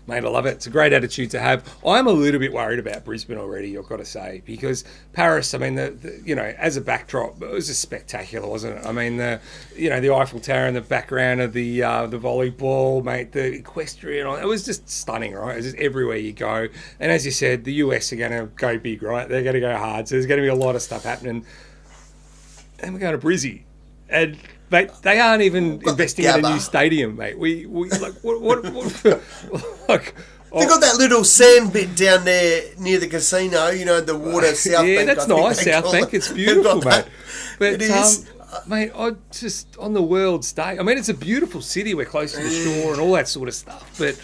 Mate, I love it. It's a great attitude to have. I'm a little bit worried about Brisbane already, I've got to say, because Paris, I mean, as a backdrop, it was just spectacular, wasn't it? I mean, the Eiffel Tower in the background of the volleyball, mate, the equestrian, it was just stunning, right? It was just everywhere you go. And as you said, the US are going to go big, right? They're going to go hard. So there's going to be a lot of stuff happening. And we're going to Brizzy. And mate, they aren't even investing in a new stadium, mate. We like what like. They got that little sand bit down there near the casino. The water South Bank. Yeah, that's nice, South Bank. It's beautiful, mate. But it is. Mate, I just on the world stage. I mean, it's a beautiful city. We're close to the shore and all that sort of stuff. But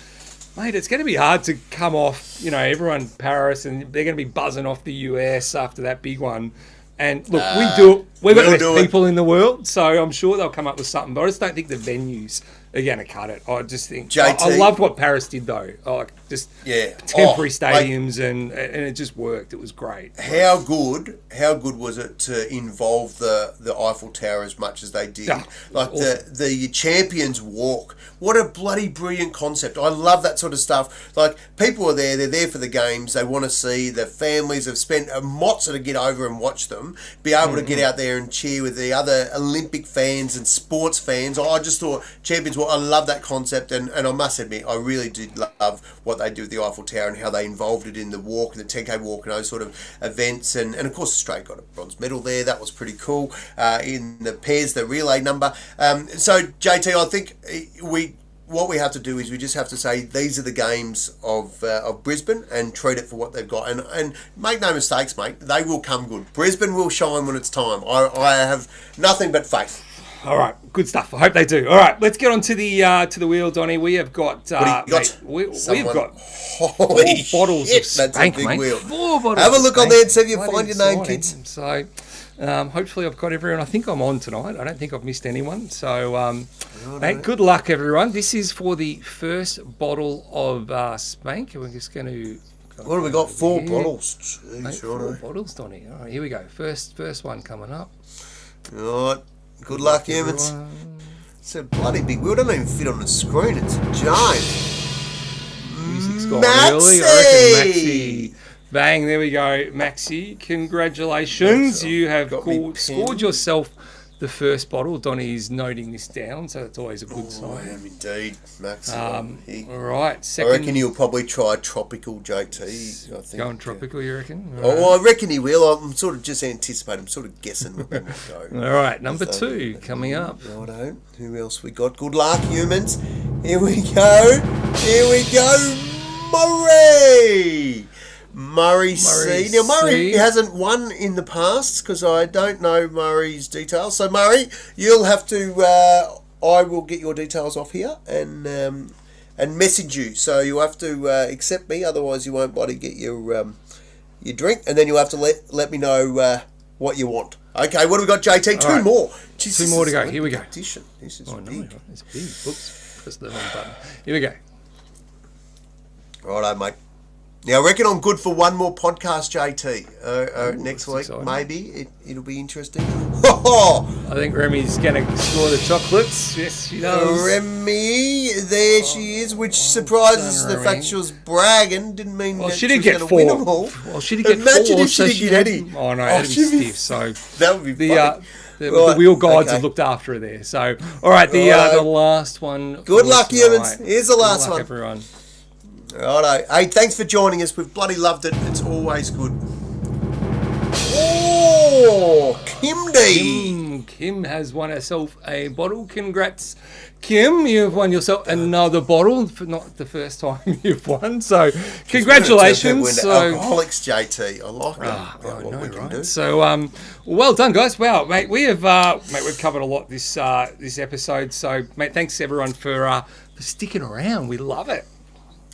mate, it's going to be hard to come off. Everyone Paris, and they're going to be buzzing off the US after that big one. And look, we do it. We've got the best people in the world, so I'm sure they'll come up with something. But I just don't think the venues are going to cut it. I just think I loved what Paris did, though. Temporary stadiums, and it just worked. It was great. How good was it to involve the Eiffel Tower as much as they did? Awesome. the Champions Walk. What a bloody brilliant concept. I love that sort of stuff. Like, people are there, they're there for the games, they want to see, the families have spent a mozza to get over and watch them, be able to get out there and cheer with the other Olympic fans and sports fans. I just thought Champions Walk, I love that concept, and I must admit, I really did love what they did with the Eiffel Tower and how they involved it in the walk, the 10K walk and those sort of events. And of course, Australia got a bronze medal there. That was pretty cool. In the pairs, the relay number. So, JT, I think what we have to do is we just have to say these are the games of Brisbane and treat it for what they've got. And make no mistakes, mate, they will come good. Brisbane will shine when it's time. I have nothing but faith. All right, good stuff. I hope they do. All right, let's get on to the wheel, Donny. We have got. What do you got? We've got 4 Holy bottles shit, of Spank, that's a big mate. wheel. 4 bottles. Have a look of on there and see if Spank. you find your name, kids. So, hopefully I've got everyone. I think I'm on tonight. I don't think I've missed anyone. So, mate, good luck, everyone. This is for the first bottle of Spank. We're just going to. What have we got? 4 bottles. Jeez, mate, 4 bottles, Donny. All right, here we go. First one coming up. All right. Good luck, humans. It's a bloody big wheel. It doesn't even fit on the screen. It's a giant. Music's gone early. I reckon Maxi. Bang, there we go. Maxi, congratulations. You have scored yourself the first bottle. Donny's noting this down, so that's always a good sign. I am indeed, Max. All right, second. I reckon he'll probably try tropical, JT. I think. Going tropical, you reckon? I reckon he will. I'm sort of just anticipating. I'm sort of guessing where they might go. All right, number 2 coming up. Righto. Who else we got? Good luck, humans. Here we go. Murray. Murray C. Now, Murray C. hasn't won in the past because I don't know Murray's details. So, Murray, you'll have to... I will get your details off here and message you. So you'll have to accept me, otherwise you won't bloody get your drink, and then you'll have to let me know what you want. Okay, what have we got, JT? Two more. Jeez, Two more to go. Here we go. This is Oh, no, big. it's big. Oops, press the wrong button. Here we go. Righto, mate. Now, I reckon I'm good for one more podcast, JT. Next week, exciting. maybe. It'll be interesting. I I think Remy's going to score the chocolates. Yes, she does. Remy, there she is, which surprises done, the fact Remy. she was bragging. Didn't mean Well, that she did was get gonna win them 4. all. Well, she did get Imagine 4. if she didn't get any. Oh, no, that'd be she'd be- stiff. So That would be the funny. the Right, wheel guides okay. have looked after her there. So, all right, the last one. Good for luck, tonight. humans. Here's the last Good luck, one. everyone. Righto. Hey, thanks for joining us. We've bloody loved it. It's always good. Oh, Kim D. Kim has won herself a bottle. Congrats, Kim. You've won yourself another bottle. For not the first time you've won. So, congratulations. We're So, alcoholics, JT. I like that. I what know, we can right? do. So, well done, guys. Wow, mate, we have, we've covered a lot this episode. So, mate, thanks everyone for sticking around. We love it.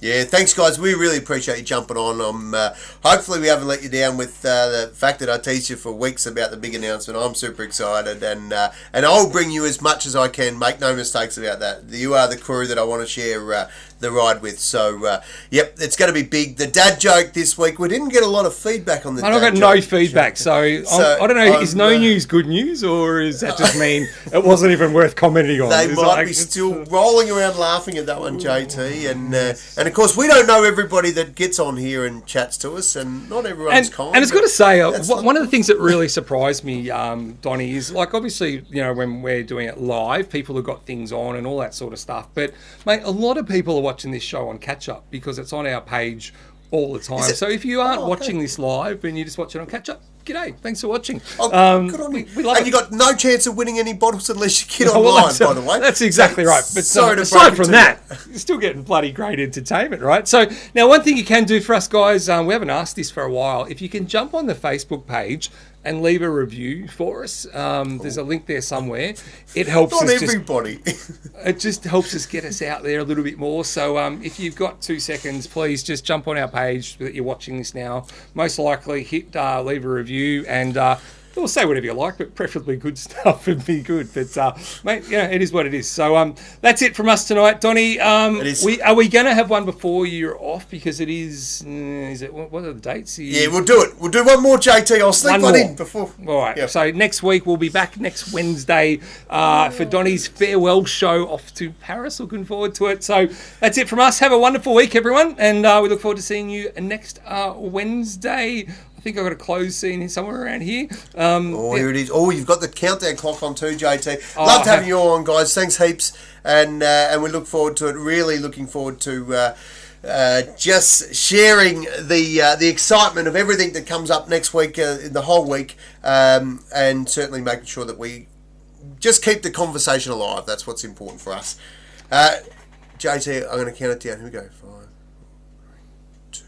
Yeah, thanks, guys. We really appreciate you jumping on. Hopefully, we haven't let you down with the fact that I teased you for weeks about the big announcement. I'm super excited, and I'll bring you as much as I can. Make no mistakes about that. You are the crew that I want to share the ride with. So, yep, it's going to be big. The dad joke this week. We didn't get a lot of feedback on the. I dad got joke. no feedback, so I don't know. Is no news good news, or is that just mean it wasn't even worth commenting on? They Is might like- be it's- still rolling around laughing at that one, JT, and of course we don't know everybody that gets on here and chats to us, and not everyone's kind. And it's got to say, that's one of the things that really surprised me, Donnie, is like obviously, when we're doing it live, people have got things on and all that sort of stuff. But mate, a lot of people are watching this show on catch up because it's on our page all the time. So if you aren't watching this live and you just watch it on catch up, g'day, thanks for watching. Oh, good on you. We love and it. you got no chance of winning any bottles unless you get Oh, well, online, that's- by the way. That's exactly right. But sorry to aside break it from to that, you're still getting bloody great entertainment, right? So now one thing you can do for us, guys, we haven't asked this for a while. If you can jump on the Facebook page and leave a review for us, there's a link there somewhere. It helps Not us everybody. it just helps us get us out there a little bit more. So if you've got 2 seconds, please just jump on our page that you're watching this now. Most likely hit leave a review and we'll say whatever you like, but preferably good stuff would be good. But mate, it is what it is. So that's it from us tonight, Donnie. It is. Are we going to have one before you're off? Because it is. Is it? What are the dates? Yeah, we'll do it. We'll do one more, JT. I'll sneak one in before. All right. Yep. So next week we'll be back next Wednesday for Donnie's farewell show off to Paris. Looking forward to it. So that's it from us. Have a wonderful week, everyone, and we look forward to seeing you next Wednesday. I think I've got a close scene here somewhere around here. Here it is. Oh, you've got the countdown clock on too, JT. Oh, Loved having you all on, guys. Thanks heaps, and we look forward to it. Really looking forward to just sharing the excitement of everything that comes up next week, the whole week, and certainly making sure that we just keep the conversation alive. That's what's important for us. JT, I'm going to count it down. Here we go. 5, 4, 3,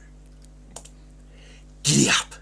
2. Giddy up.